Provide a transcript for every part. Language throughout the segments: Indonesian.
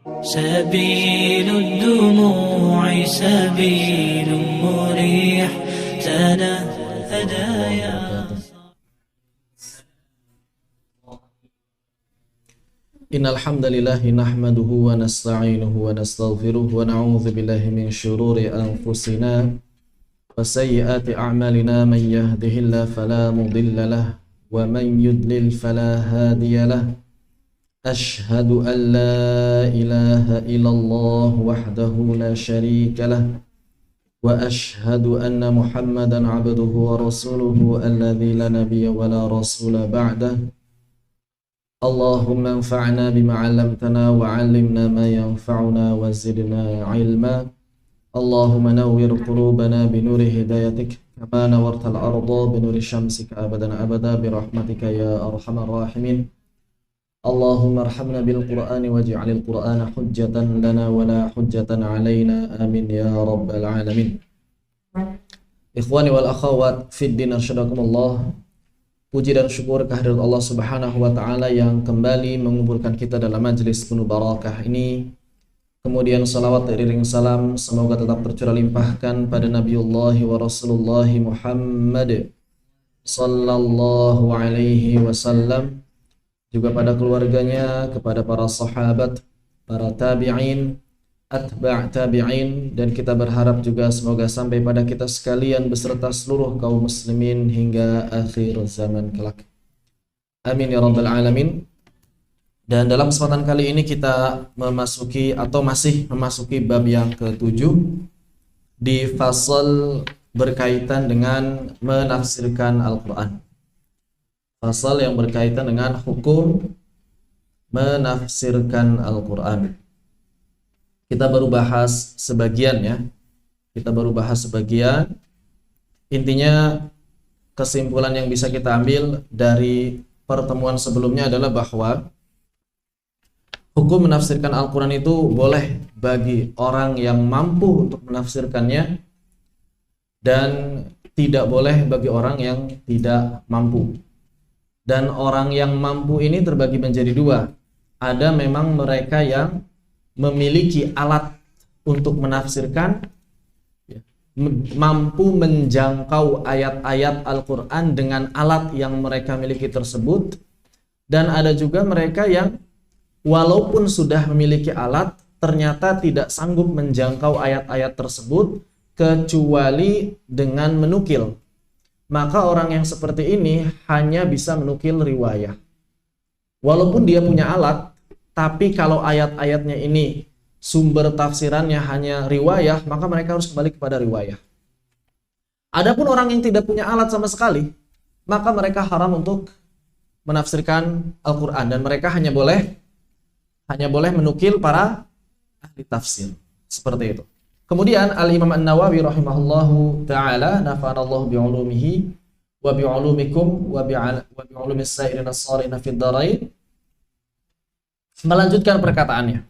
سبيل الدموع سبيل مريح تنهدى يا Innal hamdalillahi nahmaduhu wa nasta'inuhu wa nastaghfiruh wa na'udzu billahi min shururi anfusina wa sayyiati a'malina man yahdihillahu fala mudilla lahu wa man yudlil fala hadiya lahu. Ashhadu an la ilaha illallah wahdahu la syarika lahu wa ashhadu anna Muhammadan 'abduhu wa rasuluhu alladzi la nabiyya wa la rasula ba'dahu. Allahumma anfa'na bima 'allamtana wa 'allimna ma yanfa'una wa zidna 'ilma. Allahumma nawwir qulubana bi nuri hidayatik kama nawartal arda bi nuri syamsika abadan abada bi rahmatika ya arhamar rahimin. Allahumma arhamna bil Qur'ani waj'alil Qur'ana hujjatan lana wa la hujjatan 'alaina. Amin ya rabbal alamin. Ikhwani wal akhawat fid din, arsyadakumullah. Puji dan syukur kehadirat Allah Subhanahu wa taala yang kembali mengumpulkan kita dalam majelis penuh barakah ini. Kemudian salawat iring salam semoga tetap tercurah limpahkan pada Nabiullah wa Rasulullah Muhammad sallallahu alaihi wasallam, juga pada keluarganya, kepada para sahabat, para tabi'in, atba' tabi'in, dan kita berharap juga semoga sampai pada kita sekalian beserta seluruh kaum muslimin hingga akhir zaman kelak. Amin ya rabbal alamin. Dan dalam kesempatan kali ini kita memasuki atau masih memasuki bab yang ke-7 di fasal berkaitan dengan menafsirkan Al-Quran. Fasal yang berkaitan dengan hukum menafsirkan Al-Quran. Kita baru bahas sebagian ya. Kita baru bahas sebagian. Intinya kesimpulan yang bisa kita ambil dari pertemuan sebelumnya adalah bahwa hukum menafsirkan Al-Quran itu boleh bagi orang yang mampu untuk menafsirkannya dan tidak boleh bagi orang yang tidak mampu. Dan orang yang mampu ini terbagi menjadi dua. Ada memang mereka yang memiliki alat untuk menafsirkan, mampu menjangkau ayat-ayat Al-Quran dengan alat yang mereka miliki tersebut. Dan ada juga mereka yang walaupun sudah memiliki alat, ternyata tidak sanggup menjangkau ayat-ayat tersebut kecuali dengan menukil. Maka orang yang seperti ini hanya bisa menukil riwayah. Walaupun dia punya alat, tapi kalau ayat-ayatnya ini sumber tafsirannya hanya riwayah, maka mereka harus kembali kepada riwayah. Adapun orang yang tidak punya alat sama sekali, maka mereka haram untuk menafsirkan Al-Quran. Dan mereka hanya boleh menukil para ahli tafsir. Seperti itu. Kemudian Al-Imam An-Nawawi rahimahullahu ta'ala, nafa'anallahu bi'ulumihi wa bi'ulumikum wa bi'ulumis sa'irin as-sarina fid dharain, melanjutkan perkataannya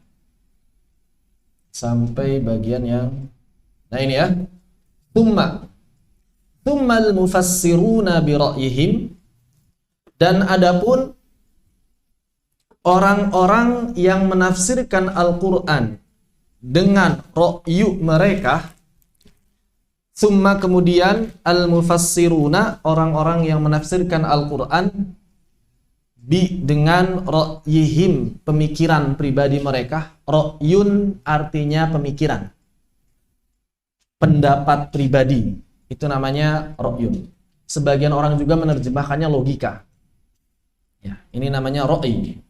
sampai bagian yang ini ya. Tsummal mufassiruna bi ra'yihim, dan adapun orang-orang yang menafsirkan Al-Qur'an dengan ra'yu mereka, tsumma kemudian al-mufassiruna, orang-orang yang menafsirkan Al-Qur'an dengan ra'yihim, pemikiran pribadi mereka. Ra'yun artinya pemikiran, pendapat pribadi, itu namanya ra'yun. Sebagian orang juga menerjemahkannya logika ya, ini namanya ra'y.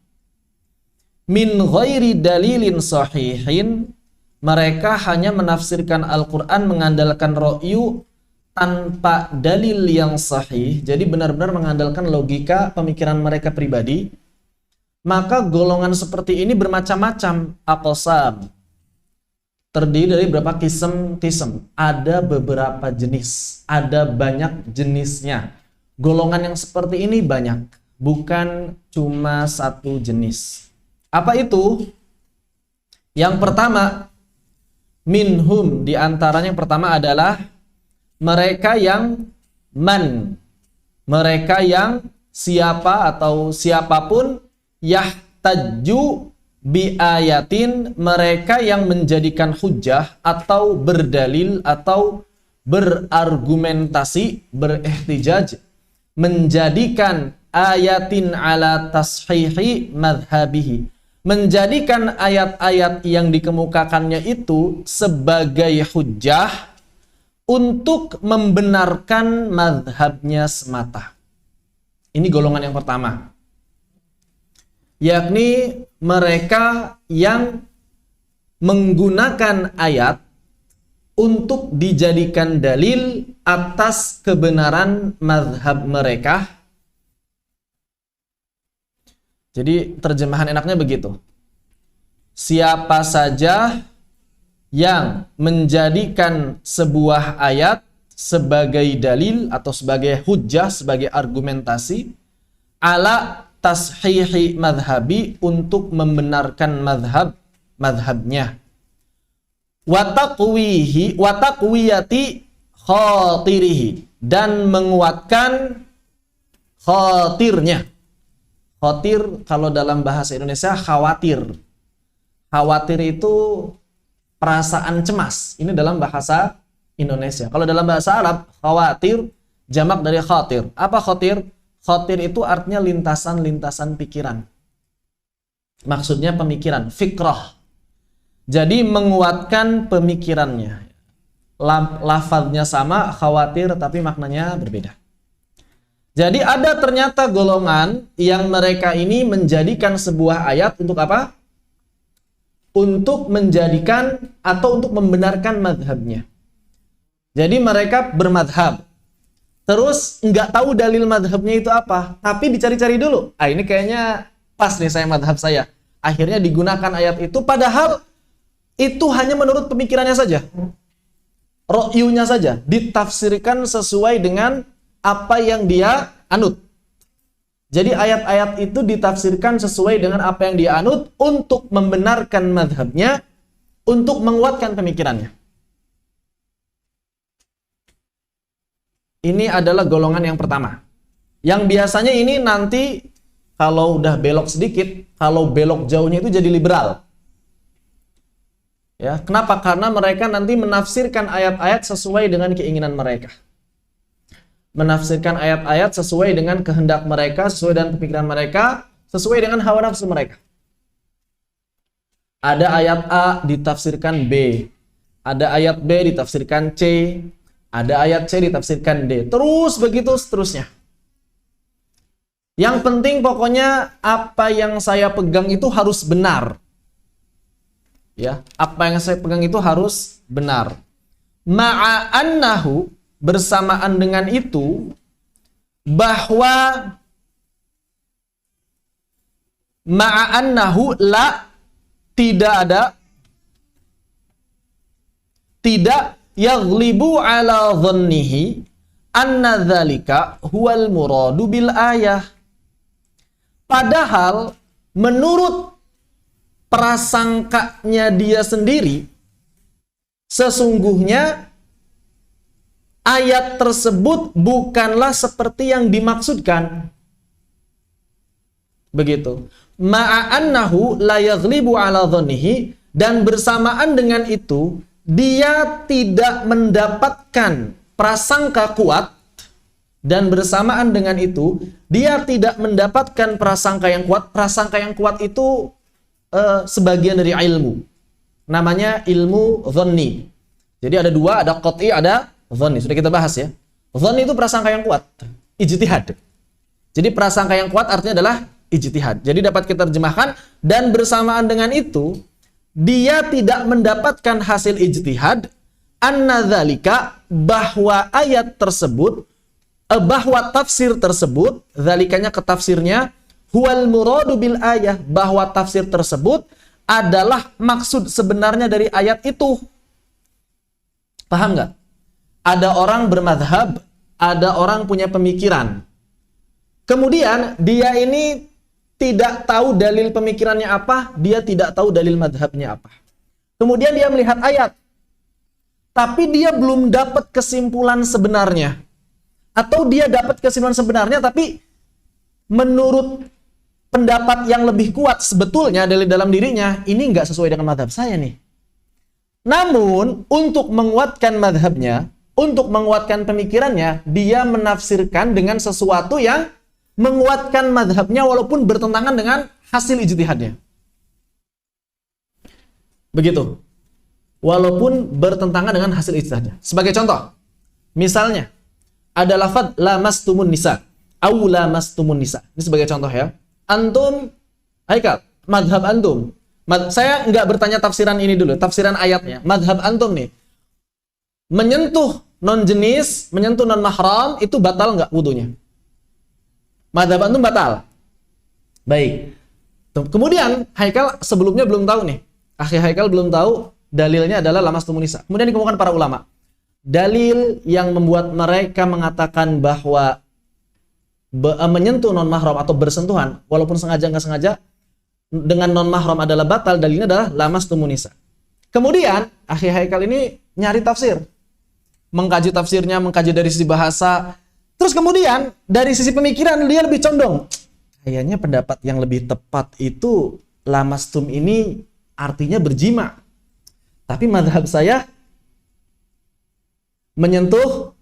Min ghairi dalilin sahihin, mereka hanya menafsirkan Al-Quran mengandalkan ra'yu tanpa dalil yang sahih, jadi benar-benar mengandalkan logika pemikiran mereka pribadi. Maka golongan seperti ini bermacam-macam, aqsam, terdiri dari berapa kism. Ada beberapa jenis, ada banyak jenisnya. Golongan yang seperti ini banyak, bukan cuma satu jenis. Apa itu? Yang pertama, minhum, diantaranya yang pertama adalah mereka yang mereka yang siapa atau siapapun yahtaju biayatin, mereka yang menjadikan hujjah atau berdalil atau berargumentasi, berihtijaj, menjadikan ayatin ala tashihi madhabihi, menjadikan ayat-ayat yang dikemukakannya itu sebagai hujjah untuk membenarkan madhabnya semata. Ini golongan yang pertama, yakni mereka yang menggunakan ayat untuk dijadikan dalil atas kebenaran madhab mereka. Jadi terjemahan enaknya begitu. Siapa saja yang menjadikan sebuah ayat sebagai dalil atau sebagai hujjah, sebagai argumentasi ala tashihi madhabi, untuk membenarkan madhabnya, wa taqwiyati khatirihi, dan menguatkan khatirnya. Khatir kalau dalam bahasa Indonesia khawatir. Khawatir itu perasaan cemas. Ini dalam bahasa Indonesia. Kalau dalam bahasa Arab, khawatir jamak dari khatir. Apa khatir? Khatir itu artinya lintasan-lintasan pikiran. Maksudnya pemikiran, fikrah. Jadi menguatkan pemikirannya. Lafadznya sama, khawatir, tapi maknanya berbeda. Jadi ada ternyata golongan yang mereka ini menjadikan sebuah ayat untuk apa? Untuk menjadikan atau untuk membenarkan madhabnya. Jadi mereka bermadhab. Terus nggak tahu dalil madhabnya itu apa, tapi dicari-cari dulu. Ini kayaknya pas nih saya madhab saya. Akhirnya digunakan ayat itu, padahal itu hanya menurut pemikirannya saja. Ro'yunya saja. Ditafsirkan sesuai dengan apa yang dia anut. Jadi ayat-ayat itu ditafsirkan sesuai dengan apa yang dia anut untuk membenarkan madhabnya, untuk menguatkan pemikirannya. Ini adalah golongan yang pertama. Yang biasanya ini nanti kalau udah belok sedikit, kalau belok jauhnya itu jadi liberal. Ya, kenapa? Karena mereka nanti menafsirkan ayat-ayat sesuai dengan keinginan mereka. Menafsirkan ayat-ayat sesuai dengan kehendak mereka, sesuai dengan pemikiran mereka, sesuai dengan hawa nafsu mereka. Ada ayat A ditafsirkan B, ada ayat B ditafsirkan C, ada ayat C ditafsirkan D. Terus begitu seterusnya. Yang penting pokoknya apa yang saya pegang itu harus benar. Ya, apa yang saya pegang itu harus benar. Ma'annahu, bersamaan dengan itu, bahwa ma'annahu la, tidak yaghlibu ala dhannihi anna dzalika huwal muradu bil ayah. Padahal menurut prasangkanya dia sendiri, sesungguhnya ayat tersebut bukanlah seperti yang dimaksudkan. Begitu. Ma'annahu la yaghlibu ala dhannihi, dan bersamaan dengan itu dia tidak mendapatkan prasangka kuat, dan bersamaan dengan itu dia tidak mendapatkan prasangka yang kuat. Prasangka yang kuat itu sebagian dari ilmu. Namanya ilmu dhanni. Jadi ada dua, ada qat'i, ada dhanni. Sudah kita bahas ya. Dhanni itu prasangka yang kuat, ijtihad. Jadi prasangka yang kuat artinya adalah ijtihad. Jadi dapat kita terjemahkan, dan bersamaan dengan itu dia tidak mendapatkan hasil ijtihad, anna dzalika, bahwa ayat tersebut, bahwa tafsir tersebut, dzalikanya ke tafsirnya, huwal muradu bil ayah, bahwa tafsir tersebut adalah maksud sebenarnya dari ayat itu. Paham nggak? Ada orang bermadhab, ada orang punya pemikiran. Kemudian dia ini tidak tahu dalil pemikirannya apa, dia tidak tahu dalil madhabnya apa. Kemudian dia melihat ayat, tapi dia belum dapat kesimpulan sebenarnya. Atau dia dapat kesimpulan sebenarnya, tapi menurut pendapat yang lebih kuat sebetulnya dari dalam dirinya, ini nggak sesuai dengan madhab saya nih. Namun, untuk menguatkan madhabnya, untuk menguatkan pemikirannya, dia menafsirkan dengan sesuatu yang menguatkan madhabnya walaupun bertentangan dengan hasil ijtihadnya. Begitu. Walaupun bertentangan dengan hasil ijtihadnya. Sebagai contoh, misalnya, ada lafaz lamastumun nisa, au lamastumun nisa. Ini sebagai contoh ya. Antum, Haikal, madhab antum. Saya nggak bertanya tafsiran ini dulu, tafsiran ayatnya. Madhab antum nih, menyentuh non jenis, menyentuh non mahram, itu batal nggak wudunya? Madhab antum batal. Baik. Kemudian Haikal sebelumnya belum tahu nih. Akhi Haikal belum tahu dalilnya adalah lamastumun nisa. Kemudian dikemukakan para ulama. Dalil yang membuat mereka mengatakan bahwa menyentuh non mahram atau bersentuhan walaupun sengaja nggak sengaja dengan non mahram adalah batal, dalilnya adalah lamastumun nisa. Kemudian akhi Haikal ini nyari tafsir, mengkaji tafsirnya, mengkaji dari sisi bahasa, terus kemudian dari sisi pemikiran dia lebih condong, kayaknya pendapat yang lebih tepat itu lamastum ini artinya berjima, tapi madhab saya menyentuh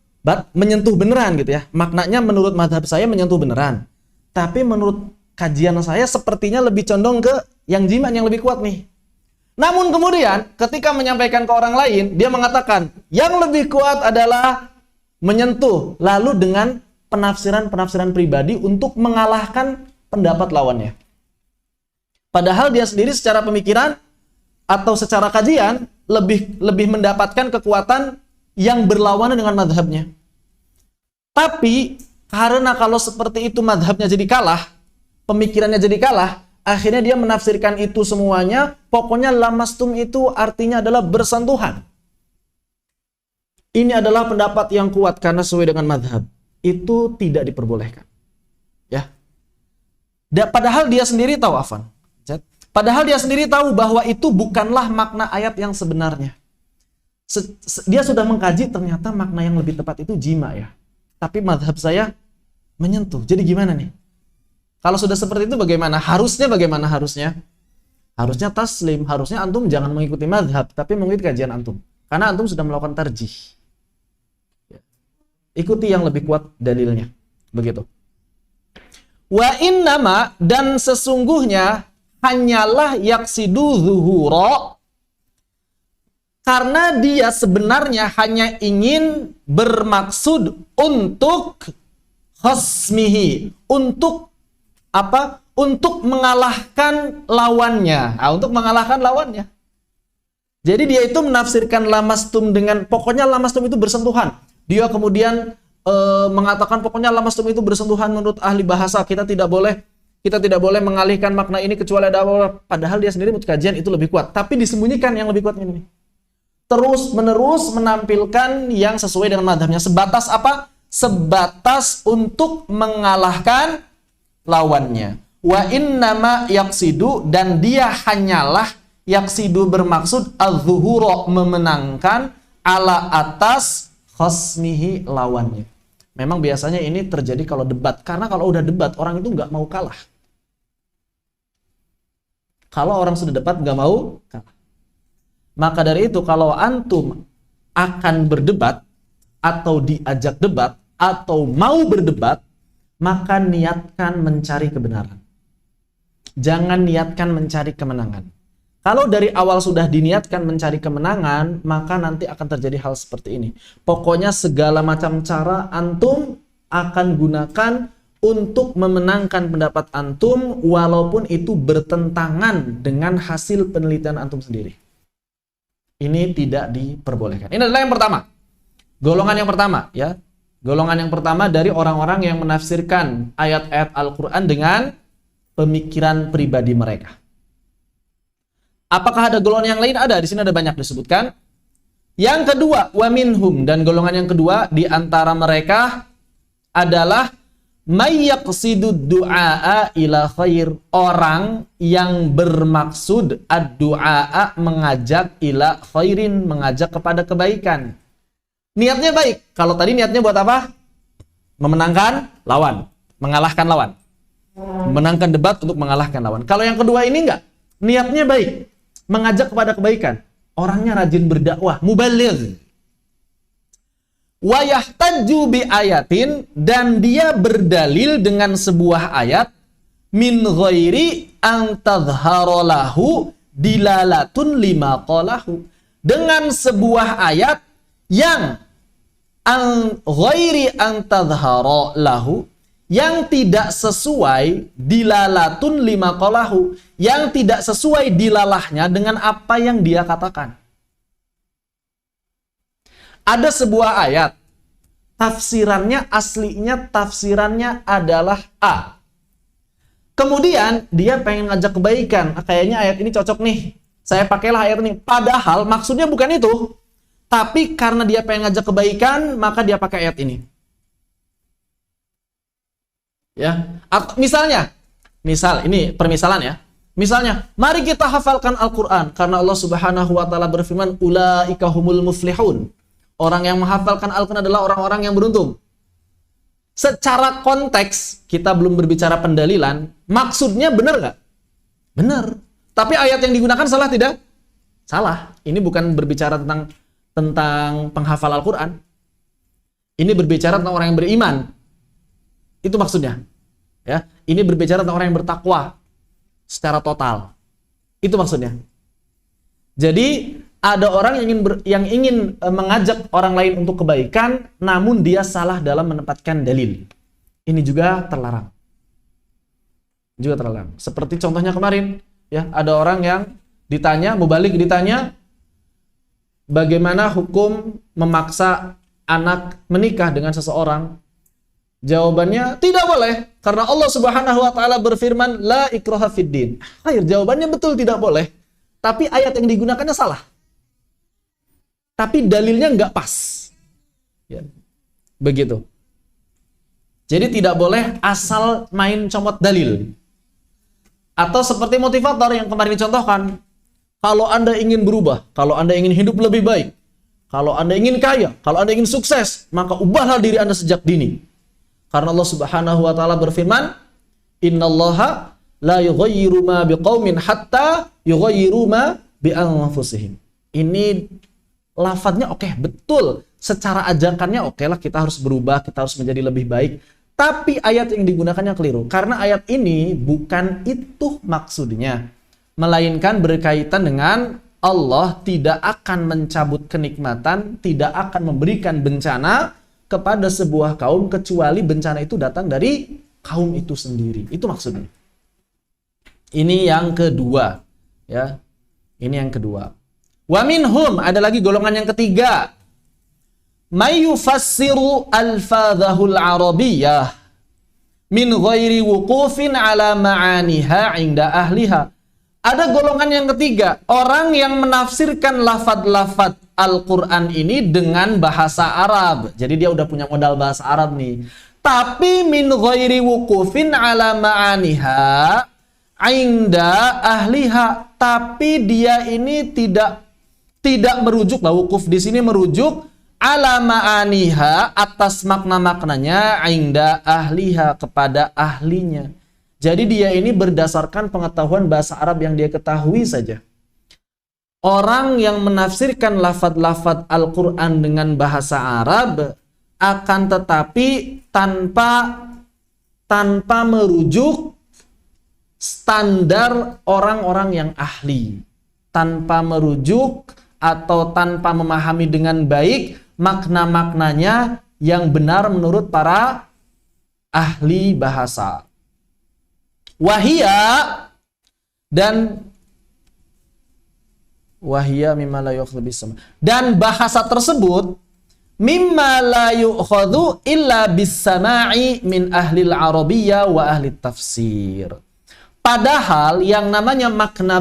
beneran gitu ya. Maknanya menurut madhab saya menyentuh beneran. Tapi menurut kajian saya sepertinya lebih condong ke yang jima, yang lebih kuat nih. Namun kemudian ketika menyampaikan ke orang lain, dia mengatakan yang lebih kuat adalah menyentuh. Lalu dengan penafsiran-penafsiran pribadi untuk mengalahkan pendapat lawannya. Padahal dia sendiri secara pemikiran atau secara kajian lebih mendapatkan kekuatan yang berlawanan dengan madhabnya. Tapi karena kalau seperti itu madhabnya jadi kalah, pemikirannya jadi kalah, akhirnya dia menafsirkan itu semuanya, pokoknya lamastum itu artinya adalah bersentuhan. Ini adalah pendapat yang kuat karena sesuai dengan madhab. Itu tidak diperbolehkan. Ya. Padahal dia sendiri tahu, padahal dia sendiri tahu bahwa itu bukanlah makna ayat yang sebenarnya. Dia sudah mengkaji, ternyata makna yang lebih tepat itu jima ya. Tapi madhab saya menyentuh. Jadi gimana nih? Kalau sudah seperti itu bagaimana? Bagaimana harusnya? Harusnya taslim. Harusnya antum jangan mengikuti madhab, tapi mengikuti kajian antum. Karena antum sudah melakukan tarjih. Ikuti yang lebih kuat dalilnya. Begitu. Wa innama, dan sesungguhnya hanyalah yaksidu zuhura, karena dia sebenarnya hanya ingin bermaksud untuk khasmihi, untuk apa? Untuk mengalahkan lawannya. Untuk mengalahkan lawannya. Jadi dia itu menafsirkan lamastum dengan pokoknya lamastum itu bersentuhan. Dia kemudian mengatakan pokoknya lamastum itu bersentuhan menurut ahli bahasa. Kita tidak boleh mengalihkan makna ini kecuali ada apa. Padahal dia sendiri menurut kajian itu lebih kuat. Tapi disembunyikan yang lebih kuat ini. Terus menerus menampilkan yang sesuai dengan madhabnya. Sebatas apa? Sebatas untuk mengalahkan lawannya. Wa innama yaksidu, dan dia hanyalah yaksidu bermaksud az-zuhura, memenangkan, ala atas khasmihi, lawannya. Memang biasanya ini terjadi kalau debat. Karena kalau udah debat, orang itu nggak mau kalah. Kalau orang sudah debat nggak mau kalah. Maka dari itu kalau antum akan berdebat atau diajak debat atau mau berdebat, maka niatkan mencari kebenaran. Jangan niatkan mencari kemenangan. Kalau dari awal sudah diniatkan mencari kemenangan, maka nanti akan terjadi hal seperti ini. Pokoknya segala macam cara antum akan gunakan untuk memenangkan pendapat antum walaupun itu bertentangan dengan hasil penelitian antum sendiri. Ini tidak diperbolehkan. Ini adalah yang pertama. Golongan yang pertama, ya. Golongan yang pertama dari orang-orang yang menafsirkan ayat-ayat Al-Qur'an dengan pemikiran pribadi mereka. Apakah ada golongan yang lain? Ada, di sini ada banyak disebutkan. Yang kedua, wa minhum, dan golongan yang kedua di antara mereka adalah may yaqsidu du'a ila khair, orang yang bermaksud ad-du'a, mengajak ila khairin, mengajak kepada kebaikan. Niatnya baik. Kalau tadi niatnya buat apa? Memenangkan lawan, mengalahkan lawan. Menangkan debat untuk mengalahkan lawan. Kalau yang kedua ini enggak, niatnya baik, mengajak kepada kebaikan, orangnya rajin berdakwah, mubaligh. Wa yahtaju bi ayatin, dan dia berdalil dengan sebuah ayat, min ghairi an tadhhara lahu dilalatun lima qalahu, dengan sebuah ayat yang an ghairi an tadhhara lahu, yang tidak sesuai dilalatun lima qalahu, yang tidak sesuai dilalahnya dengan apa yang dia katakan. Ada sebuah ayat, tafsirannya tafsirannya adalah A. Kemudian dia pengen ngajak kebaikan, kayaknya ayat ini cocok nih, saya pakailah ayat ini. Padahal maksudnya bukan itu, tapi karena dia pengen ngajak kebaikan, maka dia pakai ayat ini. Ya, misal ini permisalan ya. Misalnya, mari kita hafalkan Al-Qur'an karena Allah Subhanahu wa taala berfirman, ulaika humul muflihun. Orang yang menghafalkan Al-Qur'an adalah orang-orang yang beruntung. Secara konteks, kita belum berbicara pendalilan, maksudnya benar nggak? Benar. Tapi ayat yang digunakan salah tidak? Salah. Ini bukan berbicara tentang penghafal Al-Qur'an. Ini berbicara tentang orang yang beriman. Itu maksudnya. Ya, ini berbicara tentang orang yang bertakwa secara total. Itu maksudnya. Jadi ada orang yang ingin mengajak orang lain untuk kebaikan, namun dia salah dalam menempatkan dalil. Ini juga terlarang. Seperti contohnya kemarin, ya, ada orang yang mubalik ditanya bagaimana hukum memaksa anak menikah dengan seseorang. Jawabannya tidak boleh, karena Allah Subhanahu wa taala berfirman la ikraha fiddin. Jawabannya betul tidak boleh, tapi ayat yang digunakannya salah. Tapi dalilnya nggak pas. Ya. Begitu. Jadi tidak boleh asal main comot dalil. Atau seperti motivator yang kemarin dicontohkan. Kalau Anda ingin berubah, kalau Anda ingin hidup lebih baik, kalau Anda ingin kaya, kalau Anda ingin sukses, maka ubahlah diri Anda sejak dini. Karena Allah Subhanahu wa taala berfirman, "Innallaha la yughayyiru ma biqaumin hatta yughayyiru ma bi anfusihim." Ini lafadznya oke, betul. Secara ajakannya oke lah, kita harus berubah, kita harus menjadi lebih baik. Tapi ayat yang digunakannya keliru. Karena ayat ini bukan itu maksudnya. Melainkan berkaitan dengan Allah tidak akan mencabut kenikmatan, tidak akan memberikan bencana kepada sebuah kaum kecuali bencana itu datang dari kaum itu sendiri. Itu maksudnya. Ini yang kedua, ya. Ini yang kedua. Wa minhum, ada lagi golongan yang ketiga. May yufassiru alfadhahul arabiyyah min ghairi wuqufin ala ma'aniha 'inda ahliha. Ada golongan yang ketiga, orang yang menafsirkan lafaz-lafaz Al-Quran ini dengan bahasa Arab. Jadi dia udah punya modal bahasa Arab nih. Tapi min ghairi wuqufin ala ma'aniha 'inda ahliha. Tapi dia ini tidak merujuk, lah wukuf di sini merujuk ala ma'aniha, atas makna-maknanya, 'inda ahliha, kepada ahlinya. Jadi dia ini berdasarkan pengetahuan bahasa Arab yang dia ketahui saja. Orang yang menafsirkan lafaz-lafaz Al-Quran dengan bahasa Arab akan tetapi tanpa merujuk standar orang-orang yang ahli. Tanpa merujuk atau tanpa memahami dengan baik makna-maknanya yang benar menurut para ahli bahasa. Wahia mimma la yu'khadhu bis-sama. Dan bahasa tersebut mimma la yu'khadhu illa bis-sama'i min ahli al-arabiyyah wa ahli tafsir. Padahal yang namanya makna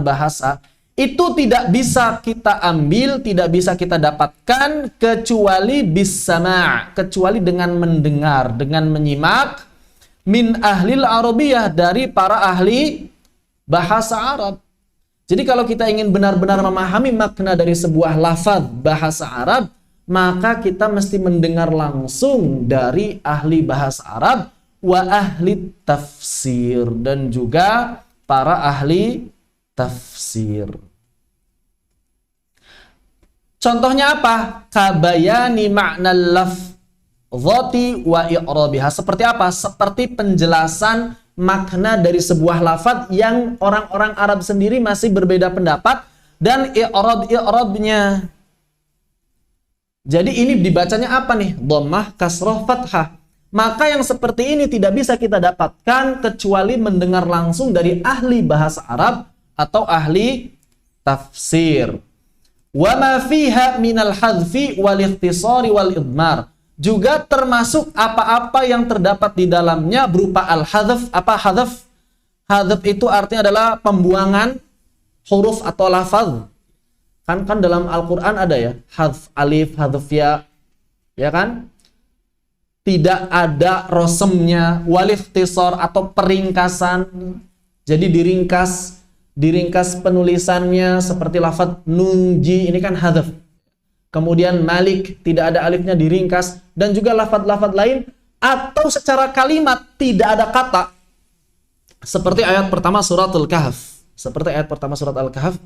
bahasa, itu tidak bisa kita ambil, tidak bisa kita dapatkan kecuali bis-sama', kecuali dengan mendengar, dengan menyimak min ahlil arabiyah, dari para ahli bahasa Arab. Jadi kalau kita ingin benar-benar memahami makna dari sebuah lafaz bahasa Arab, maka kita mesti mendengar langsung dari ahli bahasa Arab wa ahli tafsir, dan juga para ahli tafsir. Contohnya apa? Kabayani ma'nal lafzati wa i'rabiha. Seperti apa? Seperti penjelasan makna dari sebuah lafaz yang orang-orang Arab sendiri masih berbeda pendapat, dan i'rabnya. Jadi ini dibacanya apa nih? Dhammah, kasroh, fathah. Maka yang seperti ini tidak bisa kita dapatkan kecuali mendengar langsung dari ahli bahasa Arab atau ahli tafsir. Wa ma fiha minal hadfi wal ikhtisari wal idmar. Juga termasuk apa-apa yang terdapat di dalamnya berupa al-hadf. Apa hadf? Hadf itu artinya adalah pembuangan huruf atau lafaz. Kan dalam Al-Qur'an ada ya, hadf alif, hadf ya. Ya kan? Tidak ada rosemnya, wal ikhtisar atau peringkasan. Jadi diringkas penulisannya seperti lafaz nunji, ini kan hadf. Kemudian malik, tidak ada alifnya, diringkas. Dan juga lafaz-lafaz lain, atau secara kalimat tidak ada kata. Seperti ayat pertama surat Al-Kahf. Seperti ayat pertama surat Al-Kahf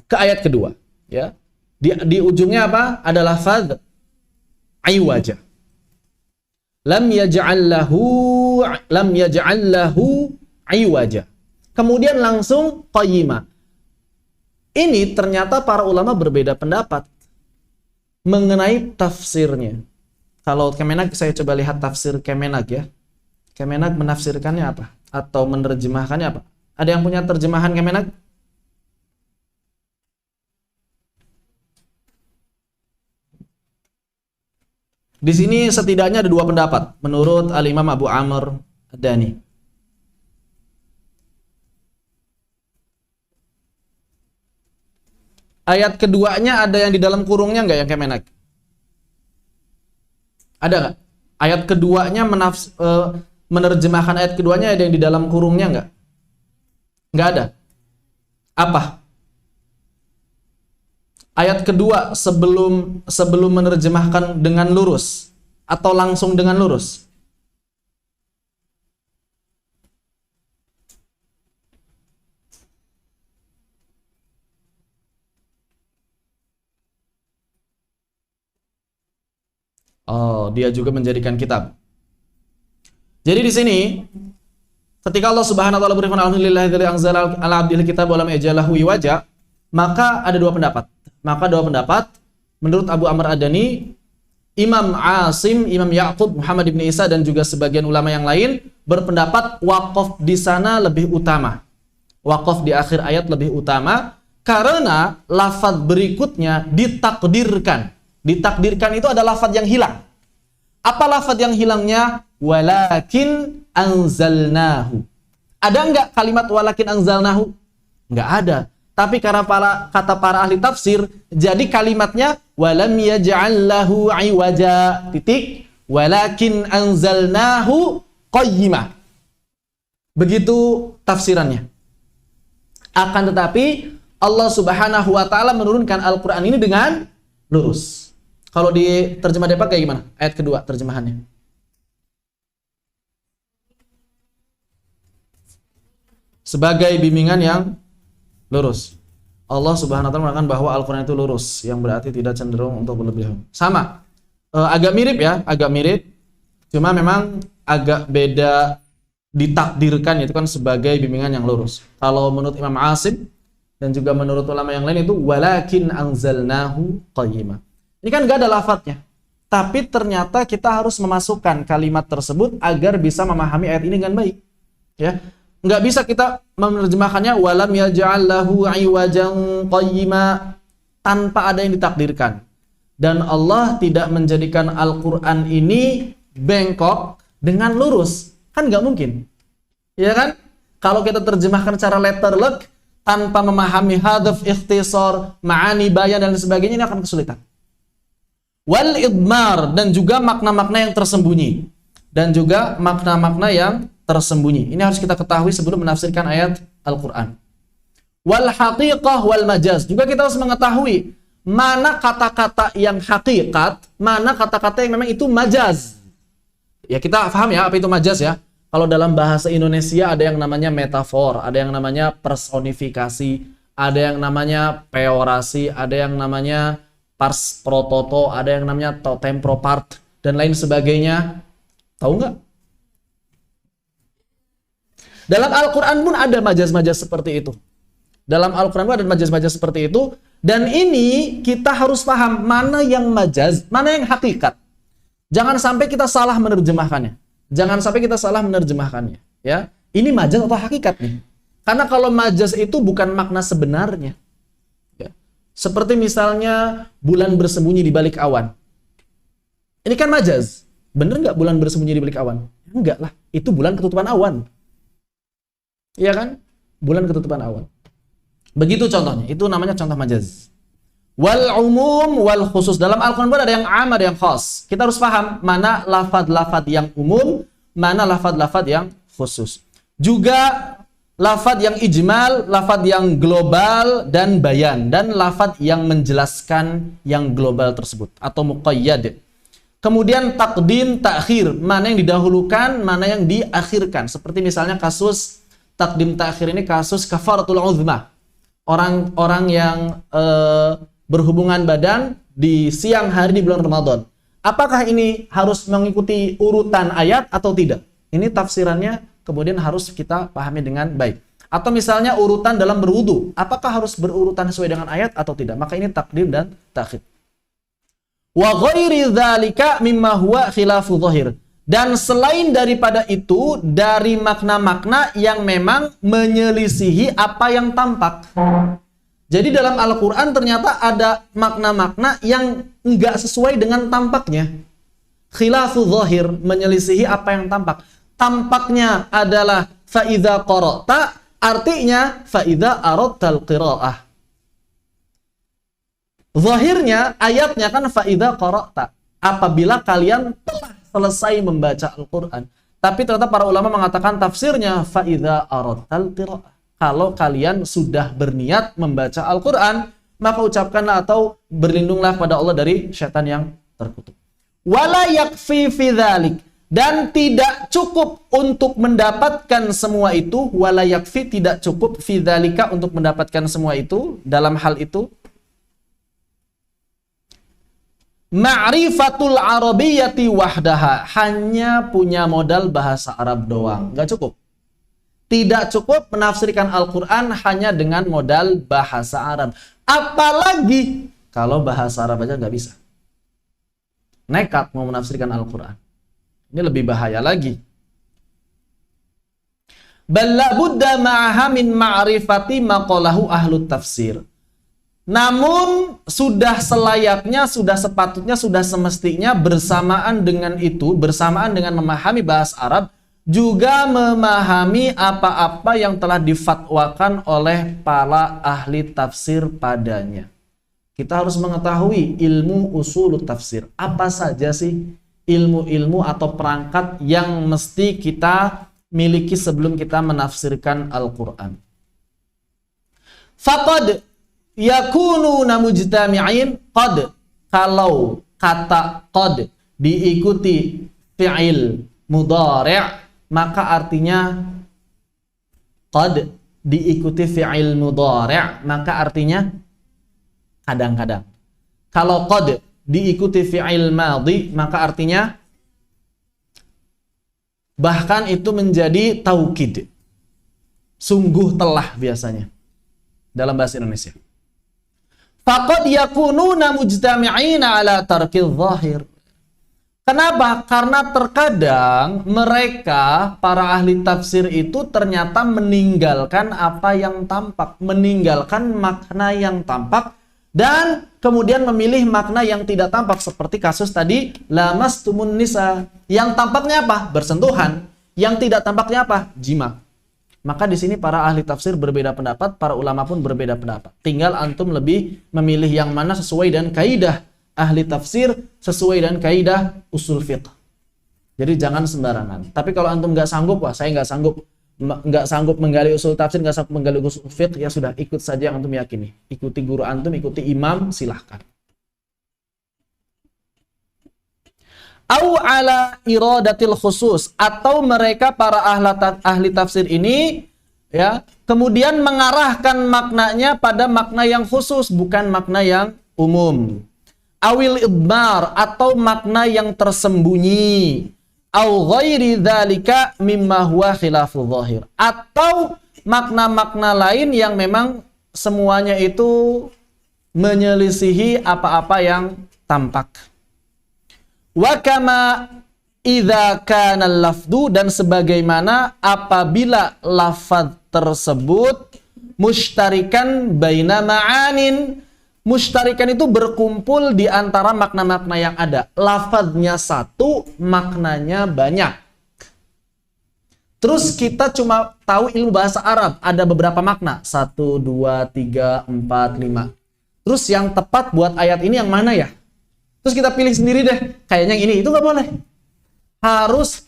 ke ayat kedua. Ya. Di ujungnya apa? Ada lafaz aywaja. Lam yaj'al lahu aywaja. Kemudian langsung qayyima. Ini ternyata para ulama berbeda pendapat mengenai tafsirnya. Kalau Kemenak, saya coba lihat tafsir Kemenak ya. Kemenak menafsirkannya apa? Atau menerjemahkannya apa? Ada yang punya terjemahan Kemenak? Di sini setidaknya ada dua pendapat menurut Al-Imam Abu Amr Ad-Dani. Ayat keduanya ada yang di dalam kurungnya nggak yang Kemenak? Ada nggak? Ayat keduanya menerjemahkan ayat keduanya ada yang di dalam kurungnya nggak? Nggak ada. Apa? Ayat kedua sebelum menerjemahkan dengan lurus atau langsung dengan lurus? Oh, dia juga menjadikan kitab. Jadi di sini ketika Allah Subhanahu wa taala berfirman alhamdulillahilladzi anzala ala 'abdihi kitab wa lam yaj'al lahu iwaja, maka ada dua pendapat. Menurut Abu Amr Ad-Dani, Imam Asim, Imam Ya'qub, Muhammad ibn Isa dan juga sebagian ulama yang lain berpendapat waqaf di sana lebih utama. Waqaf di akhir ayat lebih utama karena lafaz berikutnya ditakdirkan. Ditakdirkan itu ada lafaz yang hilang. Apa lafaz yang hilangnya? Walakin anzalnahu. Ada enggak kalimat walakin anzalnahu? Enggak ada. Tapi karena kata para ahli tafsir, jadi kalimatnya walam yaj'al lahu iwaja titik walakin anzalnahu qayyimah. Begitu tafsirannya. Akan tetapi Allah Subhanahu wa taala menurunkan Al-Qur'an ini dengan lurus. Kalau di terjemah Depak kayak gimana? Ayat kedua terjemahannya. Sebagai bimbingan yang lurus. Allah Subhanahu wa taala mengatakan bahwa Al-Qur'an itu lurus, yang berarti tidak cenderung untuk berlebihan. Sama. Agak mirip ya, agak mirip. Cuma memang agak beda ditakdirkan, itu kan sebagai bimbingan yang lurus. Kalau menurut Imam Asim dan juga menurut ulama yang lain itu walakin anzalnahu qayyimah. Ini kan enggak ada lafadznya. Tapi ternyata kita harus memasukkan kalimat tersebut agar bisa memahami ayat ini dengan baik. Ya. Enggak bisa kita menerjemahkannya walam yaj'al lahu iwajan qayyima tanpa ada yang ditakdirkan. Dan Allah tidak menjadikan Al-Qur'an ini bengkok dengan lurus. Kan enggak mungkin. Ya kan? Kalau kita terjemahkan secara letterlek tanpa memahami hadaf, ikhtisar, ma'ani, bayan dan sebagainya, ini akan kesulitan. Wal idmar, dan juga makna-makna yang tersembunyi. Dan juga makna-makna yang tersembunyi. Ini harus kita ketahui sebelum menafsirkan ayat Al-Quran. Wal haqiqah wal majaz. Juga kita harus mengetahui mana kata-kata yang hakikat, mana kata-kata yang memang itu majaz. Ya kita paham ya apa itu majaz ya. Kalau dalam bahasa Indonesia ada yang namanya metafor, ada yang namanya personifikasi, ada yang namanya peorasi, ada yang namanya pars pro toto, ada yang namanya totem pro part, dan lain sebagainya. Tahu nggak? Dalam Al-Quran pun ada majaz-majaz seperti itu. Dalam Al-Quran pun ada majaz-majaz seperti itu. Dan ini kita harus paham mana yang majaz, mana yang hakikat. Jangan sampai kita salah menerjemahkannya. Jangan sampai kita salah menerjemahkannya. Ya, ini majaz atau hakikat nih? Karena kalau majaz itu bukan makna sebenarnya. Ya. Seperti misalnya bulan bersembunyi di balik awan. Ini kan majaz. Bener nggak bulan bersembunyi di balik awan? Enggak lah. Itu bulan ketutupan awan. Iya kan? Bulan ketutupan awan. Begitu contohnya. Itu namanya contoh majaz. Wal umum wal khusus. Dalam Al-Quran ada yang am, ada yang khas. Kita harus paham mana lafad-lafad yang umum, mana lafad-lafad yang khusus. Juga lafad yang ijmal, lafad yang global dan bayan, dan lafad yang menjelaskan yang global tersebut atau muqayyad. Kemudian takdim, takhir, mana yang didahulukan, mana yang diakhirkan. Seperti misalnya kasus takdim takhir ini kasus kafaratul uzma. Orang-orang yang berhubungan badan di siang hari di bulan Ramadan. Apakah ini harus mengikuti urutan ayat atau tidak? Ini tafsirannya kemudian harus kita pahami dengan baik. Atau misalnya urutan dalam berwudu, apakah harus berurutan sesuai dengan ayat atau tidak? Maka ini takdim dan takhir. Wa ghairi dzalika mimma huwa khilafu dhahir. Dan selain daripada itu, dari makna-makna yang memang menyelisihi apa yang tampak. Jadi dalam Al-Quran ternyata ada makna-makna yang enggak sesuai dengan tampaknya. Khilafu dhahir, menyelisihi apa yang tampak. Tampaknya adalah fa'idha qara'ta, artinya fa'idha aradtal qira'ah. Zahirnya, ayatnya kan fa'idha qara'ta, apabila kalian telah selesai membaca Al-Quran. Tapi ternyata para ulama mengatakan tafsirnya fa'idha aradtal qira'ah. Kalau kalian sudah berniat membaca Al-Quran, maka ucapkanlah atau berlindunglah pada Allah dari syaitan yang terkutuk. Wala yakfi fi dzalik, dan tidak cukup untuk mendapatkan semua itu, wala yakfi, tidak cukup fi dzalika, untuk mendapatkan semua itu, dalam hal itu ma'rifatul arabiyyati wahdaha, hanya punya modal bahasa Arab doang, nggak cukup. Tidak cukup menafsirkan Al-Quran hanya dengan modal bahasa Arab. Apalagi kalau bahasa Arab aja nggak bisa. Nekat mau menafsirkan Al-Quran. Ini lebih bahaya lagi. Bal la budda ma'aha min ma'rifati maqalahu ahlut tafsir. Namun sudah selayaknya, sudah sepatutnya, sudah semestinya bersamaan dengan itu, bersamaan dengan memahami bahasa Arab, juga memahami apa-apa yang telah difatwakan oleh para ahli tafsir padanya. Kita harus mengetahui ilmu usul tafsir. Apa saja sih ilmu-ilmu atau perangkat yang mesti kita miliki sebelum kita menafsirkan Al-Quran. Faqad yakununa mujtami'in, qad, kalau kata qad diikuti fi'il mudhari', maka artinya qad diikuti fi'il mudhari', maka artinya kadang-kadang. Kalau qad diikuti fi'il madhi, maka artinya bahkan itu menjadi taukid. Sungguh telah biasanya dalam bahasa Indonesia. Faqad yakununa mujtami'ina ala tarkil zahir. Kenapa? Karena terkadang mereka, para ahli tafsir itu ternyata meninggalkan apa yang tampak, meninggalkan makna yang tampak, dan kemudian memilih makna yang tidak tampak. Seperti kasus tadi, lamastumun nisa. Yang tampaknya apa? Bersentuhan. Yang tidak tampaknya apa? Jima. Maka di sini para ahli tafsir berbeda pendapat, para ulama pun berbeda pendapat. Tinggal antum lebih memilih yang mana sesuai dan kaidah ahli tafsir, sesuai dan kaidah usul fiqh. Jadi jangan sembarangan. Tapi kalau antum nggak sanggup, wah saya nggak sanggup nggak sanggup menggali usul tafsir, nggak sanggup menggali usul fiqh, ya sudah ikut saja yang antum yakini. Ikuti guru antum, ikuti imam, silahkan. Au ala iradatil khusus, atau mereka para ahli tafsir ini ya kemudian mengarahkan maknanya pada makna yang khusus, bukan makna yang umum. Awil idmar, atau makna yang tersembunyi. Au ghairi dzalika mimma huwa khilafu dhahir, atau makna-makna lain yang memang semuanya itu menyelisihi apa-apa yang tampak. Wa kama idza kana al-lafdu, dan sebagaimana apabila lafaz tersebut mushtarikan baina ma'anin, mushtarikan itu berkumpul di antara makna-makna yang ada. Lafaznya satu, maknanya banyak. Terus kita cuma tahu ilmu bahasa Arab, ada beberapa makna. 1, 2, 3, 4, 5. Terus yang tepat buat ayat ini yang mana ya? Terus kita pilih sendiri deh, kayaknya yang ini. Itu nggak boleh. Harus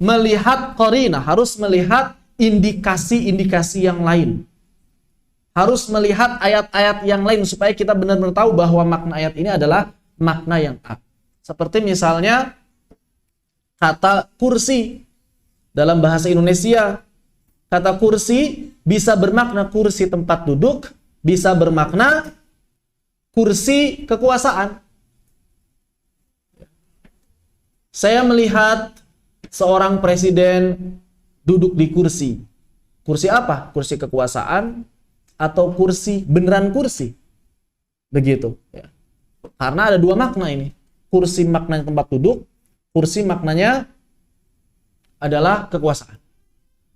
melihat qarinah, harus melihat indikasi-indikasi yang lain. Harus melihat ayat-ayat yang lain supaya kita benar-benar tahu bahwa makna ayat ini adalah makna yang A. Seperti misalnya kata kursi dalam bahasa Indonesia. Kata kursi bisa bermakna kursi tempat duduk, bisa bermakna kursi kekuasaan. Saya melihat seorang presiden duduk di kursi. Kursi apa? Kursi kekuasaan atau kursi, beneran kursi. Begitu. Ya. Karena ada dua makna ini. Kursi maknanya tempat duduk, kursi maknanya adalah kekuasaan.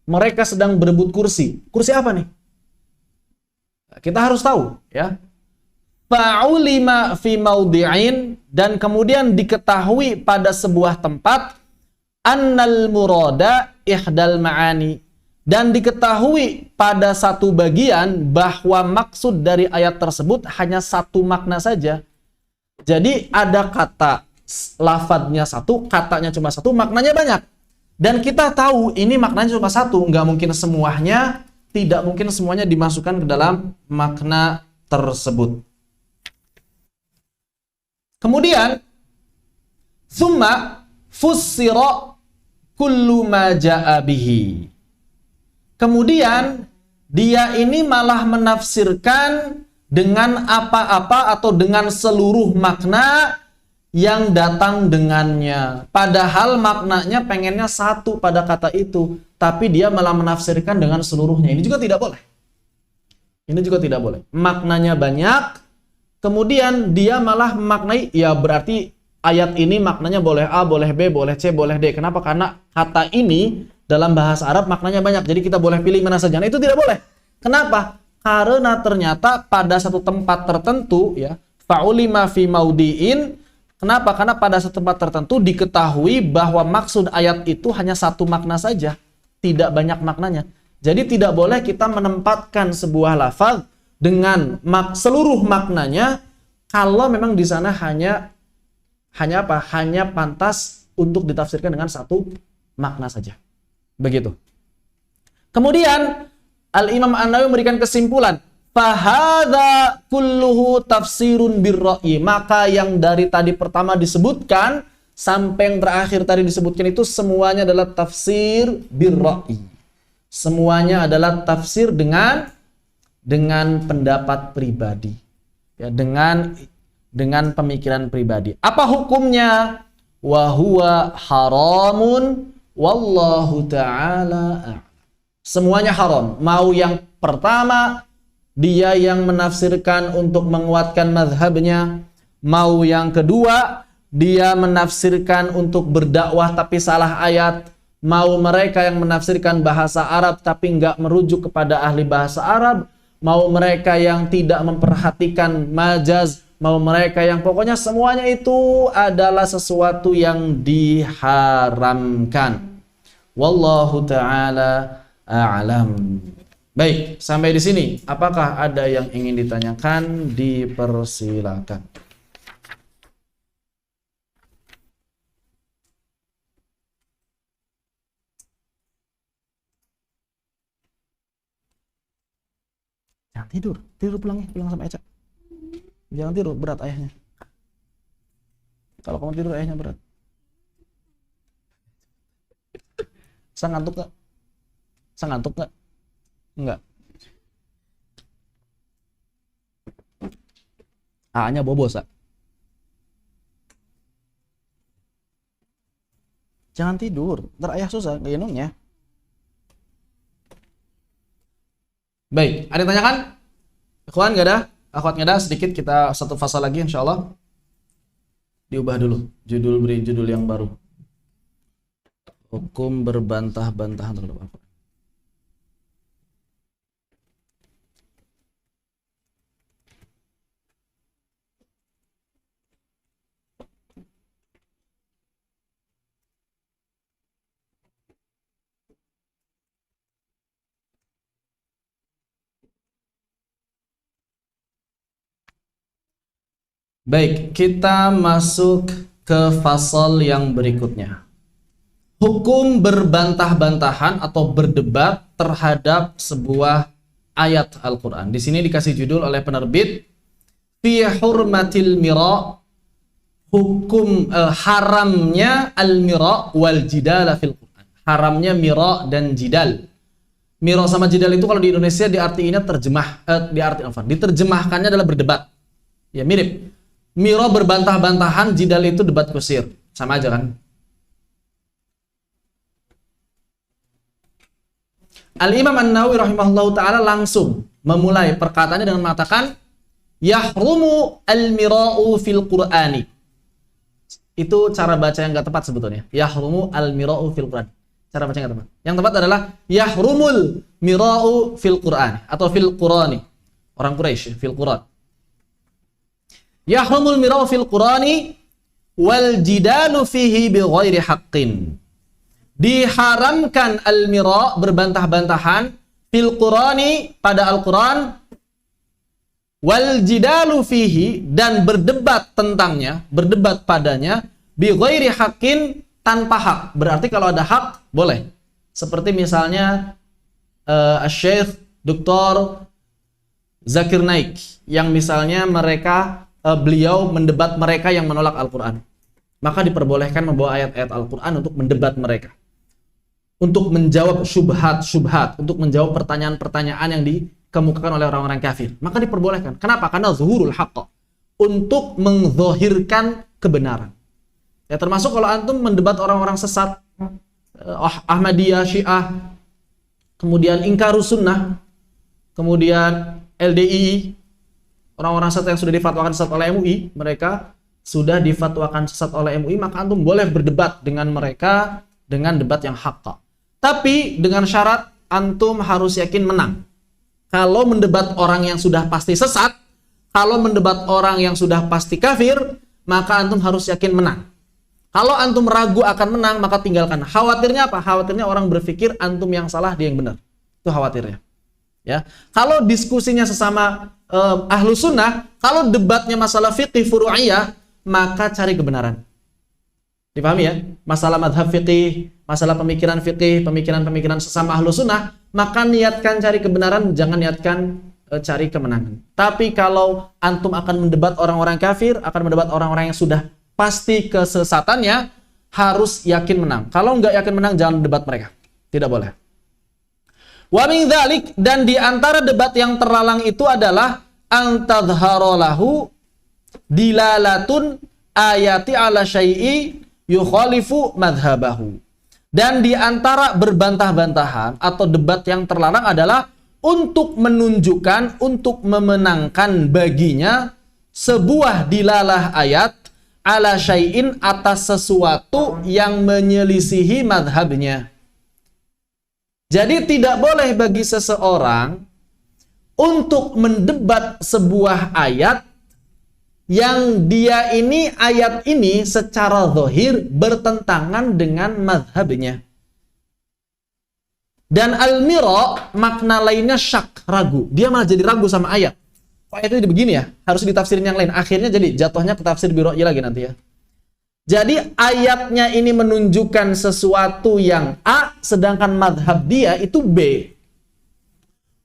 Mereka sedang berebut kursi. Kursi apa nih? Kita harus tahu. Ya. Fa'ulima fi maudi'in, dan kemudian diketahui pada sebuah tempat annal murada ihdal ma'ani, dan diketahui pada satu bagian bahwa maksud dari ayat tersebut hanya satu makna saja. Jadi ada kata lafadznya satu, katanya cuma satu, maknanya banyak. Dan kita tahu ini maknanya cuma satu, nggak mungkin semuanya, tidak mungkin semuanya dimasukkan ke dalam makna tersebut. Kemudian summa fussira kullu ma ja'a bihi. Kemudian dia ini malah menafsirkan dengan apa-apa atau dengan seluruh makna yang datang dengannya. Padahal maknanya pengennya satu pada kata itu, tapi dia malah menafsirkan dengan seluruhnya. Ini juga tidak boleh. Ini juga tidak boleh. Maknanya banyak, kemudian dia malah memaknai, ya berarti ayat ini maknanya boleh A, boleh B, boleh C, boleh D. Kenapa? Karena kata ini dalam bahasa Arab maknanya banyak, jadi kita boleh pilih mana saja. Nah, itu tidak boleh. Kenapa? Karena ternyata pada satu tempat tertentu, ya, fa'ulima fi maudi'in. Kenapa? Karena pada satu tempat tertentu diketahui bahwa maksud ayat itu hanya satu makna saja, tidak banyak maknanya. Jadi tidak boleh kita menempatkan sebuah lafaz dengan seluruh maknanya kalau memang di sana hanya apa? Hanya pantas untuk ditafsirkan dengan satu makna saja. Begitu. Kemudian Al-Imam An-Nawawi memberikan kesimpulan, fahadha kulluhu tafsirun birra'yi. Maka yang dari tadi pertama disebutkan sampai yang terakhir tadi disebutkan itu semuanya adalah tafsir birra'yi. Semuanya adalah tafsir dengan pendapat pribadi. Ya, dengan pemikiran pribadi. Apa hukumnya? Wa huwa haramun wallahu ta'ala. Semuanya haram. Mau yang pertama dia yang menafsirkan untuk menguatkan mazhabnya, mau yang kedua dia menafsirkan untuk berdakwah tapi salah ayat, mau mereka yang menafsirkan bahasa Arab tapi nggak merujuk kepada ahli bahasa Arab, mau mereka yang tidak memperhatikan majaz, mau mereka yang pokoknya semuanya itu adalah sesuatu yang diharamkan. Wallahu ta'ala a'lam. Baik, sampai di sini. Apakah ada yang ingin ditanyakan? Dipersilakan. Jangan tidur. Tidur pulang sama Eca. Jangan tidur, berat ayahnya. Kalau kamu tidur ayahnya berat. Sang ngantuk gak? Sang ngantuk gak? Enggak. A-nya bobo, Sa. Jangan tidur, ntar ayah susah gendongnya. Baik, ada yang tanyakan? Ikhwan nggak ada? Akhwat nggak ada? Sedikit kita satu fasa lagi insya Allah. Diubah dulu, beri judul yang baru. Hukum berbantah-bantahan terhadap Al-Quran. Baik, kita masuk ke fasal yang berikutnya. Hukum berbantah-bantahan atau berdebat terhadap sebuah ayat Al-Quran. Di sini dikasih judul oleh penerbit, fi hurmatil mira, hukum haramnya al-mira wal jidal fil Quran. Haramnya mira dan jidal. Mira sama jidal itu kalau di Indonesia diterjemahkannya adalah berdebat. Ya mirip. Miro berbantah-bantahan, jidal itu debat kusir. Sama aja kan? Al-Imam An-Nawawi rahimahullahu ta'ala langsung memulai perkataannya dengan mengatakan yahrumu al-mira'u fil Qur'ani. Itu cara baca yang gak tepat sebetulnya. Yahrumu al-mira'u fil Qur'an. Cara baca yang gak tepat. Yang tepat adalah yahrumul mira'u fil Qur'ani atau fil Qur'ani. Orang Quraisy, fil Qur'an. Yahrumul mira'u fil Qur'ani wal jidalu fihi bighairi haqqin. Diharamkan al-mira' berbantah-bantahan fil Qur'ani pada Al-Qur'an wal jidalu fihi dan berdebat tentangnya, berdebat padanya bighairi haqqin tanpa hak. Berarti kalau ada hak boleh. Seperti misalnya Syekh Dr. Zakir Naik yang misalnya beliau mendebat mereka yang menolak Al-Quran. Maka diperbolehkan membawa ayat-ayat Al-Quran untuk mendebat mereka. Untuk menjawab syubhat-syubhat. Untuk menjawab pertanyaan-pertanyaan yang dikemukakan oleh orang-orang kafir. Maka diperbolehkan. Kenapa? Karena zuhurul haqqa. Untuk mengzahirkan kebenaran. Ya termasuk kalau antum mendebat orang-orang sesat. Ahmadiyah, Syiah. Kemudian Ingkarus Sunnah. Kemudian LDI. Orang-orang sesat yang sudah difatwakan sesat oleh MUI, mereka sudah difatwakan sesat oleh MUI, maka antum boleh berdebat dengan mereka dengan debat yang haqqa. Tapi dengan syarat antum harus yakin menang. Kalau mendebat orang yang sudah pasti sesat, kalau mendebat orang yang sudah pasti kafir, maka antum harus yakin menang. Kalau antum ragu akan menang, maka tinggalkan. Khawatirnya apa? Khawatirnya orang berpikir antum yang salah, dia yang benar. Itu khawatirnya. Ya, kalau diskusinya sesama ahlu sunnah, kalau debatnya masalah fiqih furu'iyah, maka cari kebenaran. Dipahami ya? Masalah madhab fiqih, masalah pemikiran-pemikiran sesama ahlu sunnah, maka niatkan cari kebenaran, jangan niatkan cari kemenangan. Tapi kalau antum akan mendebat orang-orang kafir, akan mendebat orang-orang yang sudah pasti kesesatannya, harus yakin menang. Kalau nggak yakin menang, jangan debat mereka. Tidak boleh. Wa min dzalik, dan di antara debat yang terlarang itu adalah antadhhara lahu dilalatun ayati ala syai'i yukhalifu madhabahu. Dan di antara berbantah-bantahan atau debat yang terlarang adalah untuk menunjukkan, untuk memenangkan baginya sebuah dilalah ayat ala syai'in atas sesuatu yang menyelisihi madhabnya. Jadi tidak boleh bagi seseorang untuk mendebat sebuah ayat yang dia ini, ayat ini secara zahir bertentangan dengan mazhabnya. Dan al-mira makna lainnya syak, ragu. Dia malah jadi ragu sama ayat. Kok ayat itu begini ya? Harus ditafsirin yang lain. Akhirnya jadi jatuhnya ke tafsir biro'i lagi nanti ya. Jadi ayatnya ini menunjukkan sesuatu yang A, sedangkan madhab dia itu B.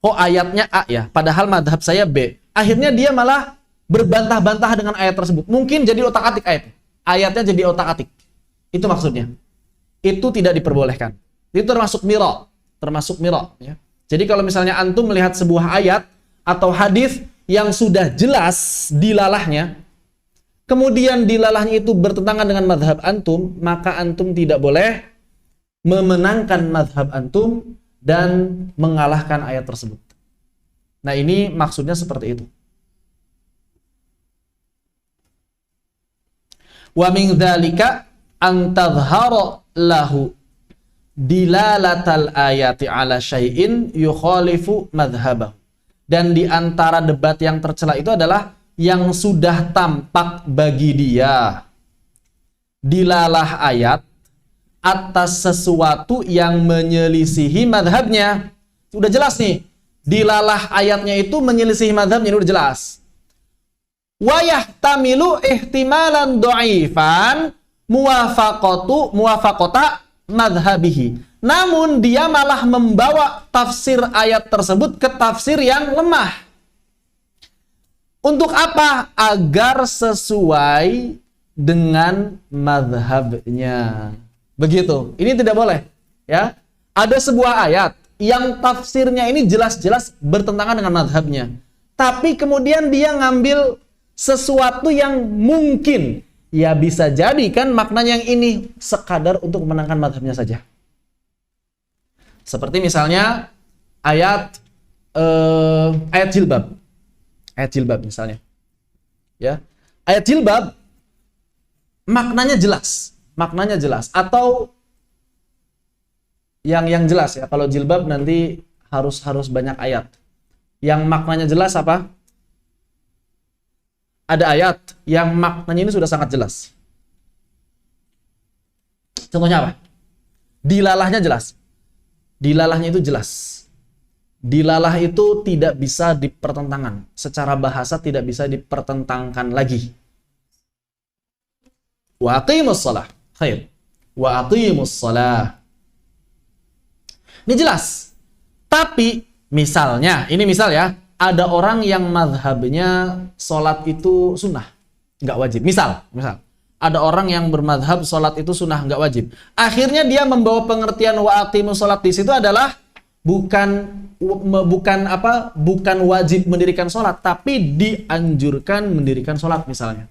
kok ayatnya A ya, padahal madhab saya B. Akhirnya dia malah berbantah-bantah dengan ayat tersebut. Mungkin jadi otak-atik ayatnya jadi otak-atik. Itu maksudnya. Itu tidak diperbolehkan. Itu termasuk mira, ya. Jadi kalau misalnya antum melihat sebuah ayat atau hadis yang sudah jelas dilalahnya, kemudian dilalahnya itu bertentangan dengan mazhab antum, maka antum tidak boleh memenangkan mazhab antum dan mengalahkan ayat tersebut. Nah, ini maksudnya seperti itu. Wa min dzalika an tadhhara lahu dilalatal ayati ala syai'in yukhalifu madhhabahu. Dan di antara debat yang tercela itu adalah yang sudah tampak bagi dia dilalah ayat atas sesuatu yang menyelisihi madhabnya. Udah jelas nih, dilalah ayatnya itu menyelisihi madhabnya, udah jelas. Wa yahtamilu ihtimalan dhaifan muwafaqata madhabihi. Namun dia malah membawa tafsir ayat tersebut ke tafsir yang lemah. Untuk apa? Agar sesuai dengan madhabnya. Begitu. Ini tidak boleh. Ya, ada sebuah ayat yang tafsirnya ini jelas-jelas bertentangan dengan madhabnya. Tapi kemudian dia ngambil sesuatu yang mungkin, ya bisa jadi kan maknanya yang ini sekadar untuk memenangkan madhabnya saja. Seperti misalnya ayat jilbab. Ayat jilbab misalnya. Ya. Ayat jilbab maknanya jelas. Atau yang jelas ya. Kalau jilbab nanti harus banyak ayat. Yang maknanya jelas apa? Ada ayat yang maknanya ini sudah sangat jelas. Contohnya apa? Dilalahnya jelas. Dilalahnya itu jelas. Dilalah itu tidak bisa dipertentangkan. Secara bahasa tidak bisa dipertentangkan lagi. Wa aqimus shalah. Khair. Wa aqimus shalah. Ini jelas. Tapi misalnya, ini misal ya, ada orang yang mazhabnya sholat itu sunnah, nggak wajib. Misal. Ada orang yang bermadhab sholat itu sunnah, nggak wajib. Akhirnya dia membawa pengertian wa aqimus sholat di situ adalah bukan wajib mendirikan sholat, tapi dianjurkan mendirikan sholat misalnya.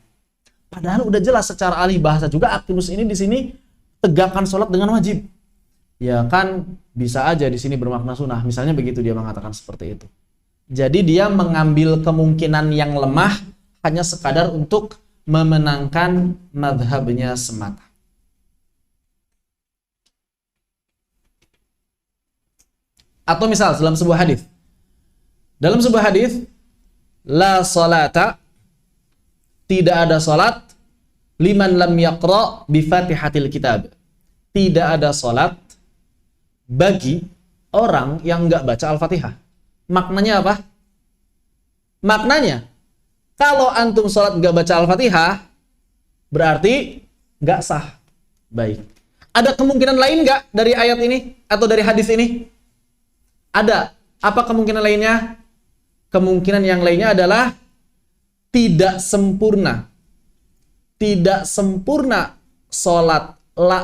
Padahal udah jelas secara ahli bahasa juga aqimus ini di sini tegakkan sholat dengan wajib. Ya kan bisa aja di sini bermakna sunnah. Misalnya begitu dia mengatakan seperti itu. Jadi dia mengambil kemungkinan yang lemah hanya sekadar untuk memenangkan madhabnya semata. Atau misal dalam sebuah hadis. Dalam sebuah hadis, la salata, tidak ada salat liman lam yaqra bi Fatihatil Kitab. Tidak ada salat bagi orang yang enggak baca Al-Fatihah. Maknanya apa? Maknanya, kalau antum sholat nggak baca Al-Fatihah, berarti nggak sah. Baik. Ada kemungkinan lain nggak dari ayat ini atau dari hadis ini? Ada. Apa kemungkinan lainnya? Kemungkinan yang lainnya adalah tidak sempurna. Tidak sempurna sholat.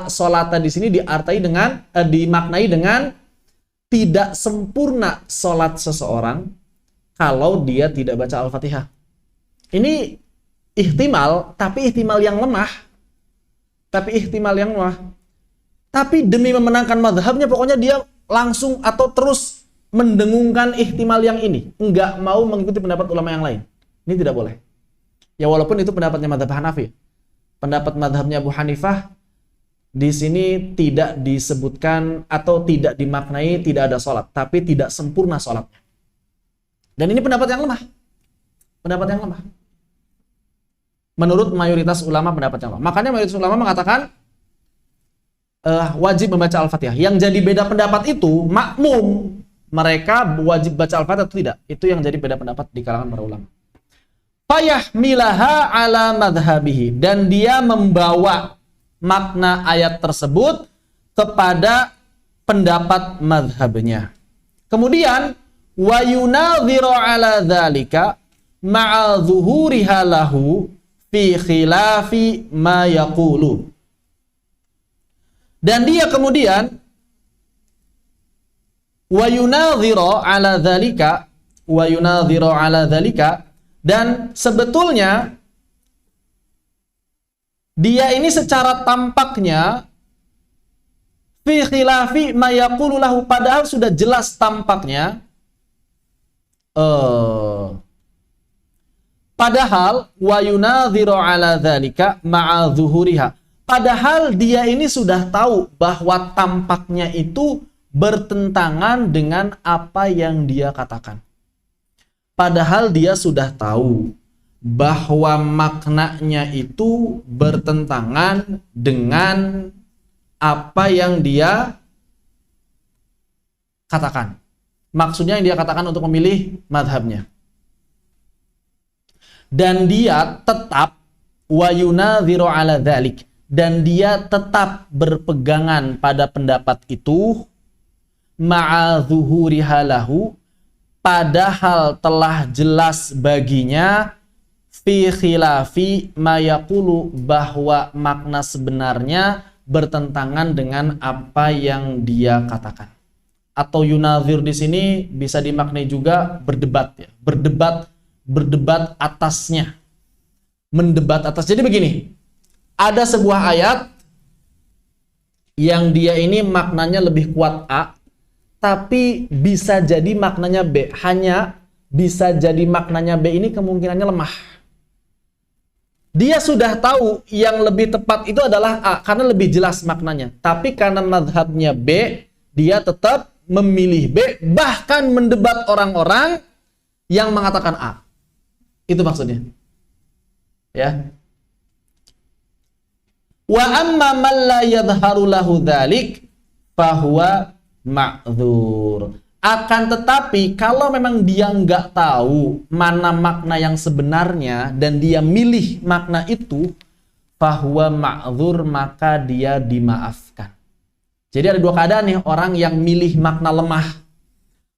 Sholatnya di sini dimaknai dengan tidak sempurna sholat seseorang kalau dia tidak baca Al-Fatihah. Ini ihtimal, tapi ihtimal yang lemah. Tapi demi memenangkan mazhabnya, pokoknya dia langsung atau terus mendengungkan ihtimal yang ini. Enggak mau mengikuti pendapat ulama yang lain. Ini tidak boleh. Ya walaupun itu pendapatnya mazhab Hanafi. Pendapat mazhabnya Abu Hanifah, di sini tidak disebutkan atau tidak dimaknai tidak ada sholat. Tapi tidak sempurna sholatnya. Dan ini pendapat yang lemah. Menurut mayoritas ulama pendapat yang lemah. Makanya mayoritas ulama mengatakan wajib membaca Al-Fatihah. Yang jadi beda pendapat itu makmum. Mereka wajib baca Al-Fatihah atau tidak. Itu yang jadi beda pendapat di kalangan para ulama. Fayahmilaha ala madhabihi. Dan dia membawa makna ayat tersebut kepada pendapat madhabnya. Kemudian wa yunadhiru ala dzalika ma'a zuhuriha lahu fi khilafi ma yaqulu. Dan dia kemudian wa yunadhiru ala dzalika, dan sebetulnya dia ini secara tampaknya fi khilafi ma yaqulu lahu, padahal sudah jelas tampaknya padahal wa yunadhiru ala dzalika ma'a zuhuriha, padahal dia ini sudah tahu bahwa tampaknya itu bertentangan dengan apa yang dia katakan. Padahal dia sudah tahu bahwa maknanya itu bertentangan dengan apa yang dia katakan. Maksudnya yang dia katakan untuk memilih madhabnya. Dan dia tetap wa yunadhiru ala dzalik, dan dia tetap berpegangan pada pendapat itu ma'a zuhuriha lahu, padahal telah jelas baginya fi khilafi ma yaqulu, bahwa makna sebenarnya bertentangan dengan apa yang dia katakan. Atau yunadhir di sini bisa dimaknai juga berdebat ya. Berdebat atasnya. Mendebat atas. Jadi begini, ada sebuah ayat yang dia ini maknanya lebih kuat A, tapi bisa jadi maknanya B. Hanya bisa jadi maknanya B ini kemungkinannya lemah. Dia sudah tahu yang lebih tepat itu adalah A, karena lebih jelas maknanya. Tapi karena mazhabnya B, dia tetap memilih B, bahkan mendebat orang-orang yang mengatakan A. Itu maksudnya. Ya. Wa amma man la yadhharu lahu dzalik fahuwa ma'dzur. Akan tetapi kalau memang dia nggak tahu mana makna yang sebenarnya dan dia milih makna itu, fahuwa ma'dzur, maka dia dimaafkan. Jadi ada dua keadaan nih orang yang milih makna lemah.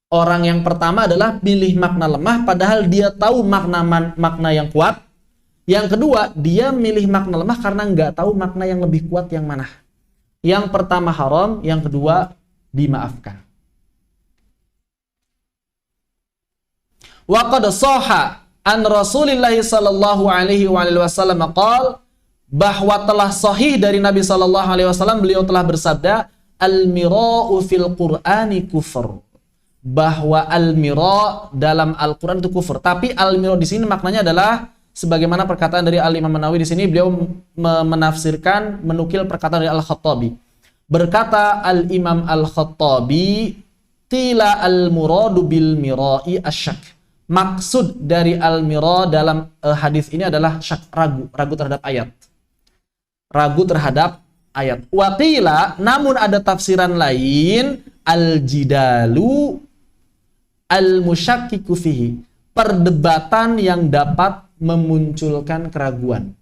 Orang yang pertama adalah milih makna lemah padahal dia tahu makna yang kuat. Yang kedua, dia milih makna lemah karena nggak tahu makna yang lebih kuat yang mana. Yang pertama haram, yang kedua dimaafkan. Wa qad shahha an Rasulillah sallallahu alaihi wasallam qala, bahwa telah sahih dari Nabi sallallahu alaihi wasallam, beliau telah bersabda, al-mira'u fil Qur'ani kufur. Bahwa al-mira' dalam Al-Qur'an itu kufur. Tapi al-mira' di sini maknanya adalah sebagaimana perkataan dari Al-Imam An-Nawawi di sini, beliau menafsirkan, menukil perkataan dari Al-Khattabi. Berkata Al-Imam Al-Khattabi, qila al-muradu bil mira'i asyak. Maksud dari al-mira' dalam hadis ini adalah syak, ragu terhadap ayat. Ragu terhadap ayat. Wa qila, namun ada tafsiran lain, al-jidalu al-musyakkiku fihi, perdebatan yang dapat memunculkan keraguan.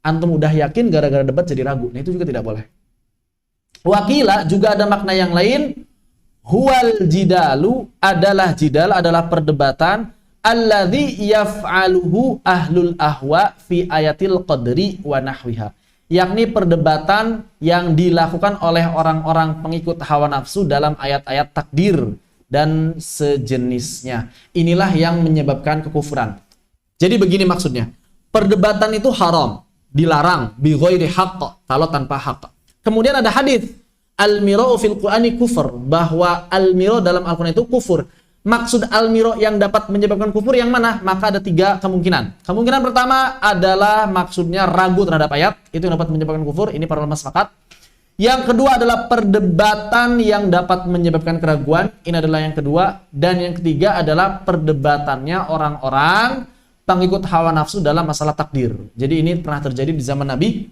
Antum udah yakin gara-gara debat jadi ragu. Nah, itu juga tidak boleh. Wakila juga ada makna yang lain. Huwal jidalu adalah jidal, adalah perdebatan alladzi yaf'aluhu ahlul ahwa fi ayatil qadri wa nahwiha. Yakni perdebatan yang dilakukan oleh orang-orang pengikut hawa nafsu dalam ayat-ayat takdir dan sejenisnya. Inilah yang menyebabkan kekufuran. Jadi begini maksudnya, perdebatan itu haram, dilarang, bi ghairi haqq, kalau tanpa hak. Kemudian ada hadis al-mira'u fil Qur'ani kufur, bahwa al-mira' dalam Al-Qur'an itu kufur. Maksud al-mira' yang dapat menyebabkan kufur yang mana? Maka ada 3 kemungkinan. Kemungkinan pertama adalah maksudnya ragu terhadap ayat, itu yang dapat menyebabkan kufur, ini para ulama sepakat. Yang kedua adalah perdebatan yang dapat menyebabkan keraguan, ini adalah yang kedua. Dan yang ketiga adalah perdebatannya orang-orang pengikut hawa nafsu dalam masalah takdir. Jadi ini pernah terjadi di zaman Nabi.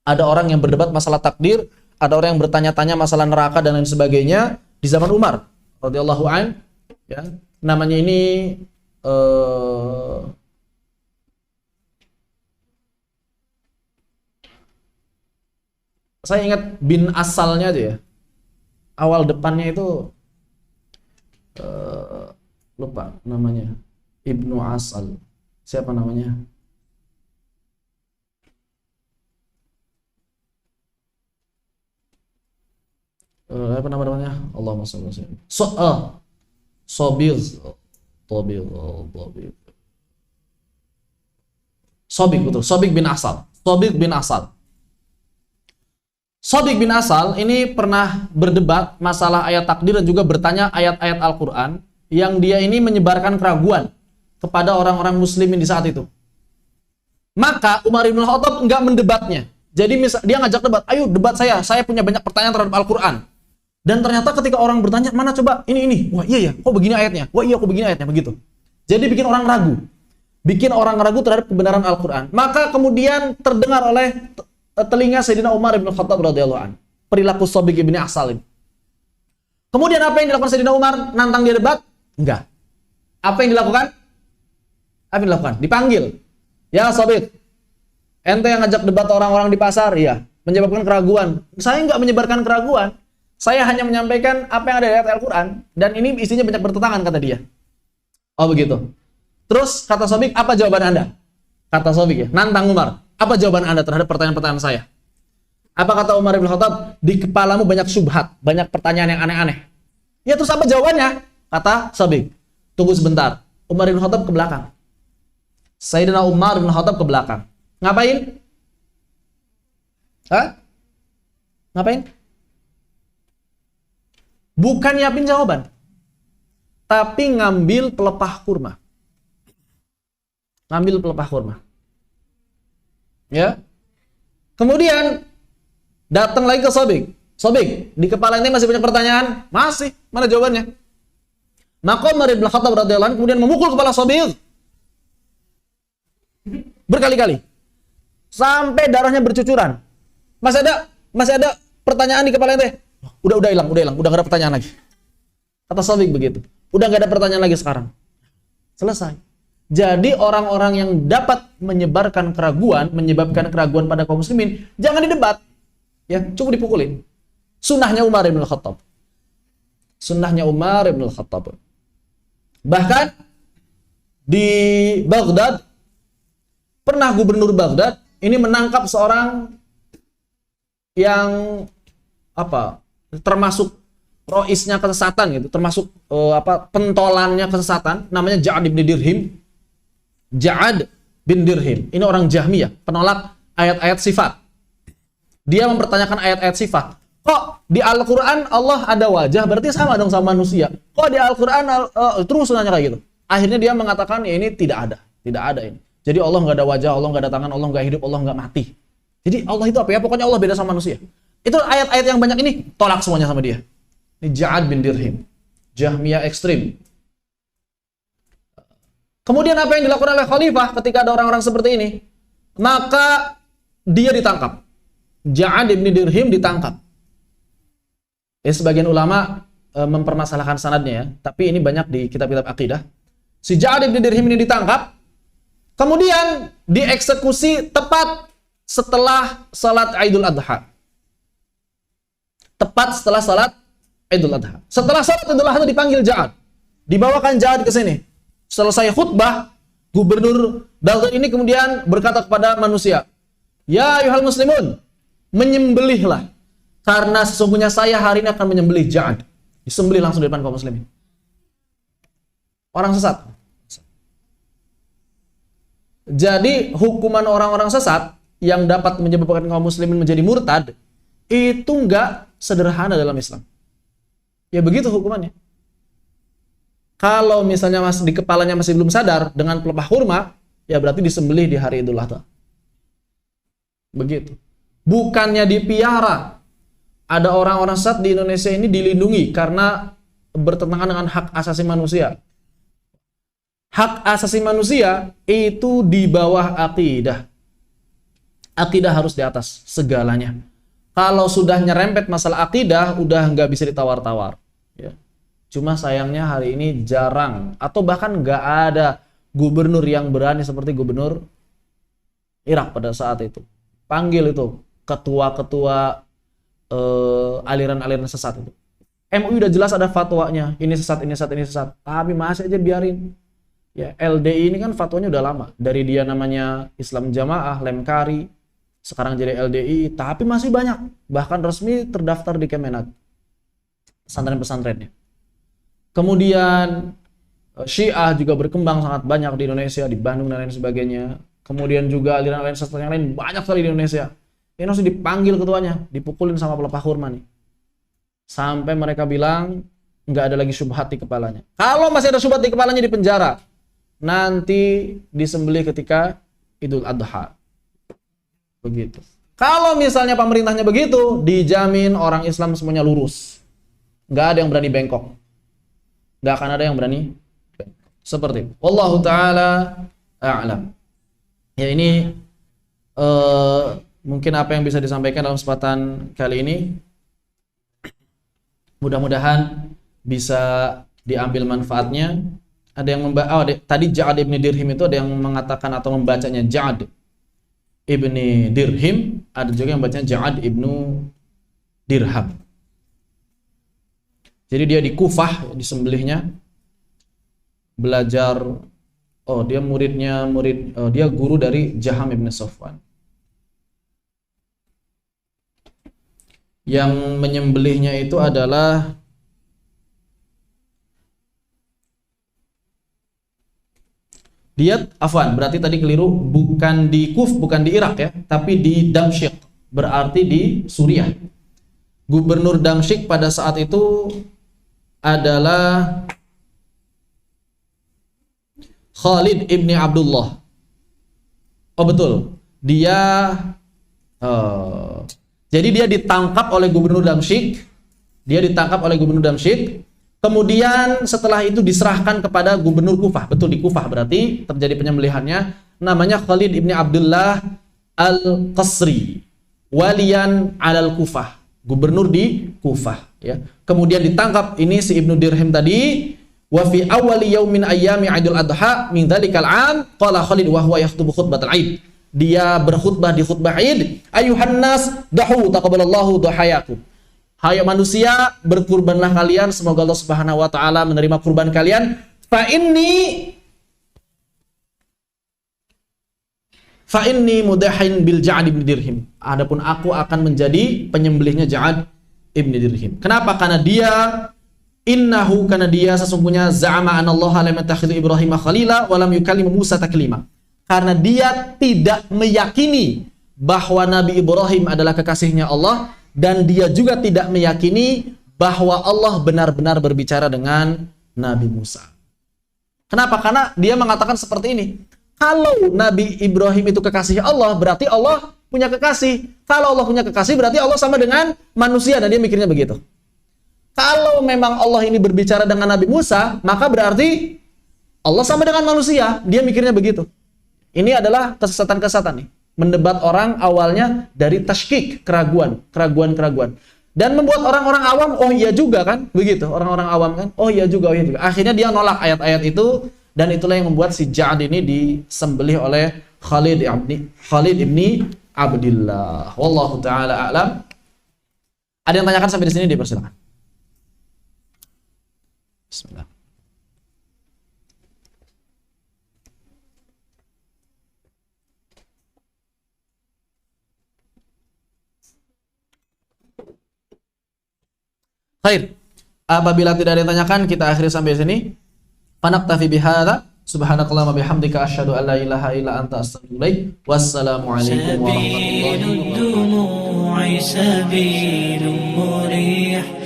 Ada orang yang berdebat masalah takdir, ada orang yang bertanya-tanya masalah neraka dan lain sebagainya di zaman Umar radhiyallahu an. Ya, namanya ini saya ingat bin asalnya aja ya. Awal depannya itu eh, lupa namanya, Ibnu Asal. Siapa namanya? Apa namanya? Allahumma shalli alaihi wasallam. Sobir, Tobir, Tobir. Sobik, betul. Sobik bin Asal. Sobik bin Asal. Sobik bin Asal ini pernah berdebat masalah ayat takdir dan juga bertanya ayat-ayat Al-Quran yang dia ini menyebarkan keraguan kepada orang-orang muslimin di saat itu. Maka Umar bin Khattab enggak mendebatnya. Jadi dia ngajak debat, ayo debat saya punya banyak pertanyaan terhadap Al-Quran. Dan ternyata ketika orang bertanya, mana coba ini, wah iya ya, kok begini ayatnya, wah iya kok begini ayatnya, begitu. Jadi bikin orang ragu terhadap kebenaran Al-Quran. Maka kemudian terdengar oleh telinga Sayyidina Umar bin Khattab radhiyallahu anhu perilaku Sobik bin Asal ini. Kemudian apa yang dilakukan Sayyidina Umar? Nantang dia debat? Enggak. Apa yang dilakukan? Dipanggil. Ya Sobik, ente yang ngajak debat orang-orang di pasar, iya, menyebabkan keraguan. Saya enggak menyebarkan keraguan. Saya hanya menyampaikan apa yang ada di ayat Al-Quran dan ini isinya banyak bertentangan, kata dia. Oh begitu. Terus kata Sobik, apa jawaban Anda? Kata Sobik ya, nantang Umar. Apa jawaban Anda terhadap pertanyaan-pertanyaan saya? Apa kata Umar bin Khattab? Di kepalamu banyak syubhat, banyak pertanyaan yang aneh-aneh. Ya terus apa jawabannya? Kata Sobik, tunggu sebentar. Umar bin Khattab ke belakang. Sayyidina Umar bin Khattab ke belakang. Ngapain? Ngapain? Bukan nyiapin jawaban, tapi ngambil pelepah kurma. Ya. Kemudian datang lagi ke Sobik. Sobik, di kepala ini masih banyak pertanyaan? Masih. Mana jawabannya? Maka Umar bin Khattab radhiyallahu anhu kemudian memukul kepala Sobik berkali-kali sampai darahnya bercucuran. Masih ada pertanyaan di kepala ente? Udah hilang, udah gak ada pertanyaan lagi. Kata Sobik begitu. Udah gak ada pertanyaan lagi sekarang. Selesai. Jadi orang-orang yang dapat menyebabkan keraguan pada kaum muslimin, jangan didebat. Ya, cukup dipukulin. Sunnahnya Umar bin Khattab. Bahkan di Baghdad, pernah gubernur Baghdad ini menangkap seorang yang termasuk roisnya kesesatan gitu, termasuk pentolannya kesesatan, namanya Ja'ad bin Dirhim. Ini orang Jahmiyah, penolak ayat-ayat sifat. Dia mempertanyakan ayat-ayat sifat. Kok di Al-Quran Allah ada wajah, berarti sama dong sama manusia. Kok di Al-Quran terus nanya kayak gitu. Akhirnya dia mengatakan ya ini tidak ada ini. Jadi Allah nggak ada wajah, Allah nggak ada tangan, Allah nggak hidup, Allah nggak mati. Jadi Allah itu apa ya? Pokoknya Allah beda sama manusia. Itu ayat-ayat yang banyak ini tolak semuanya sama dia. Ini Ja'ad bin Dirhim, Jahmiyah ekstrim. Kemudian apa yang dilakukan oleh khalifah ketika ada orang-orang seperti ini? Maka dia ditangkap. Ja'ad bin Dirhim ditangkap. Sebagian ulama mempermasalahkan sanadnya ya, tapi ini banyak di kitab-kitab akidah. Si Ja'ad bin Dirhim ini ditangkap, kemudian dieksekusi tepat setelah salat Idul Adha. Setelah salat Idul Adha dipanggil Ja'ad. Dibawakan Ja'ad ke sini. Selesai khutbah, gubernur Baghdad ini kemudian berkata kepada manusia, "Ya ayuhal muslimun, menyembelihlah, karena sesungguhnya saya hari ini akan menyembelih Ja'ad." Disembelih langsung di depan kaum muslimin. Orang sesat. Jadi hukuman orang-orang sesat yang dapat menyebabkan kaum muslimin menjadi murtad itu enggak sederhana dalam Islam. Ya begitu hukumannya. Kalau misalnya di kepalanya masih belum sadar dengan pelepah kurma, ya berarti disembelih di hari Idul Adha. Begitu. Bukannya dipiara. Ada orang-orang sesat di Indonesia ini dilindungi karena bertentangan dengan hak asasi manusia. Hak asasi manusia itu di bawah akidah. Akidah harus di atas segalanya. Kalau sudah nyerempet masalah akidah, udah nggak bisa ditawar-tawar. Ya. Cuma sayangnya hari ini jarang, atau bahkan nggak ada gubernur yang berani seperti gubernur Irak pada saat itu. Panggil itu ketua-ketua aliran-aliran sesat itu. MUI udah jelas ada fatwanya, ini sesat, ini sesat, ini sesat, tapi masih aja biarin. Ya, LDI ini kan fatwanya udah lama, dari dia namanya Islam Jamaah, Lemkari, sekarang jadi LDI, tapi masih banyak, bahkan resmi terdaftar di Kemenak, pesantren-pesantrennya. Kemudian Syiah juga berkembang sangat banyak di Indonesia, di Bandung dan lain sebagainya. Kemudian juga aliran-aliran sesat yang lain banyak sekali di Indonesia. Ini harus dipanggil ketuanya, dipukulin sama pelepah kurma nih. Sampai mereka bilang nggak ada lagi syubhat di kepalanya. Kalau masih ada syubhat di kepalanya, di penjara. Nanti disembelih ketika Idul Adha. Begitu. Kalau misalnya pemerintahnya begitu, dijamin orang Islam semuanya lurus. Nggak ada yang berani bengkok. Nggak akan ada yang berani bengkok. Seperti itu. Wallahu ta'ala a'lam. Ya, ini mungkin apa yang bisa disampaikan dalam kesempatan kali ini. Mudah-mudahan bisa diambil manfaatnya. Ada yang tadi Ja'ad ibn Dirhim itu ada yang mengatakan atau membacanya Ja'ad ibn Dirhim, ada juga yang bacanya Ja'ad ibn Dirham. Jadi dia di Kufah disembelihnya, belajar. Dia dia guru dari Jaham ibn Safwan. Yang menyembelihnya itu adalah berarti tadi keliru, bukan di bukan di Irak ya, tapi di Damsyik, berarti di Suriah. Gubernur Damsyik pada saat itu adalah Khalid ibni Abdullah. Betul. Jadi dia ditangkap oleh Gubernur Damsyik. Kemudian setelah itu diserahkan kepada Gubernur Kufah. Betul, di Kufah berarti terjadi penyembelihannya. Namanya Khalid ibni Abdullah al-Qasri, waliyan alal Kufah, gubernur di Kufah. Ya. Kemudian ditangkap ini si Ibnu Dirhim tadi. Wa fi awwali yaumin ayyami Idul Adha min dzalikal 'am qala Khalid wa huwa yakhutubu khutbatal 'id. Dia berkhutbah di khutbah Id, ayuhan nas dahu taqabbalallahu dhahayakum. Hai manusia, berkurbanlah kalian, semoga Allah Subhanahu wa taala menerima kurban kalian. Fa inni mudahin bil Ja'ad ibn Dirhim. Adapun aku akan menjadi penyembelihnya Ja'ad ibn Dirhim. Kenapa? Karena dia sesungguhnya za'ama anallaha lam yattakhidhu Ibrahim khalila wa lam yukallim Musa taklima. Karena dia tidak meyakini bahwa Nabi Ibrahim adalah kekasihnya Allah, dan dia juga tidak meyakini bahwa Allah benar-benar berbicara dengan Nabi Musa. Kenapa? Karena dia mengatakan seperti ini. Kalau Nabi Ibrahim itu kekasih Allah, berarti Allah punya kekasih. Kalau Allah punya kekasih, berarti Allah sama dengan manusia, dan dia mikirnya begitu. Kalau memang Allah ini berbicara dengan Nabi Musa, maka berarti Allah sama dengan manusia. Dia mikirnya begitu. Ini adalah kesesatan-kesesatan nih. Mendebat orang awalnya dari tashkik, keraguan. Dan membuat orang-orang awam, oh iya juga kan? Begitu, orang-orang awam kan? Oh iya juga. Akhirnya dia nolak ayat-ayat itu, dan itulah yang membuat si Ja'ad ini disembelih oleh Khalid ibni Abdullah. Wallahu ta'ala a'lam. Ada yang tanyakan sampai di sini, dipersilakan. Bismillah. Khair. Apabila tidak ada yang tanyakan, kita akhiri sampai sini. Fanaktafi bihadza. Subhanakallahumma bihamdika asyhadu an la ilaha illa anta astaghfiruka. Wassalamu alaikum warahmatullahi wabarakatuh.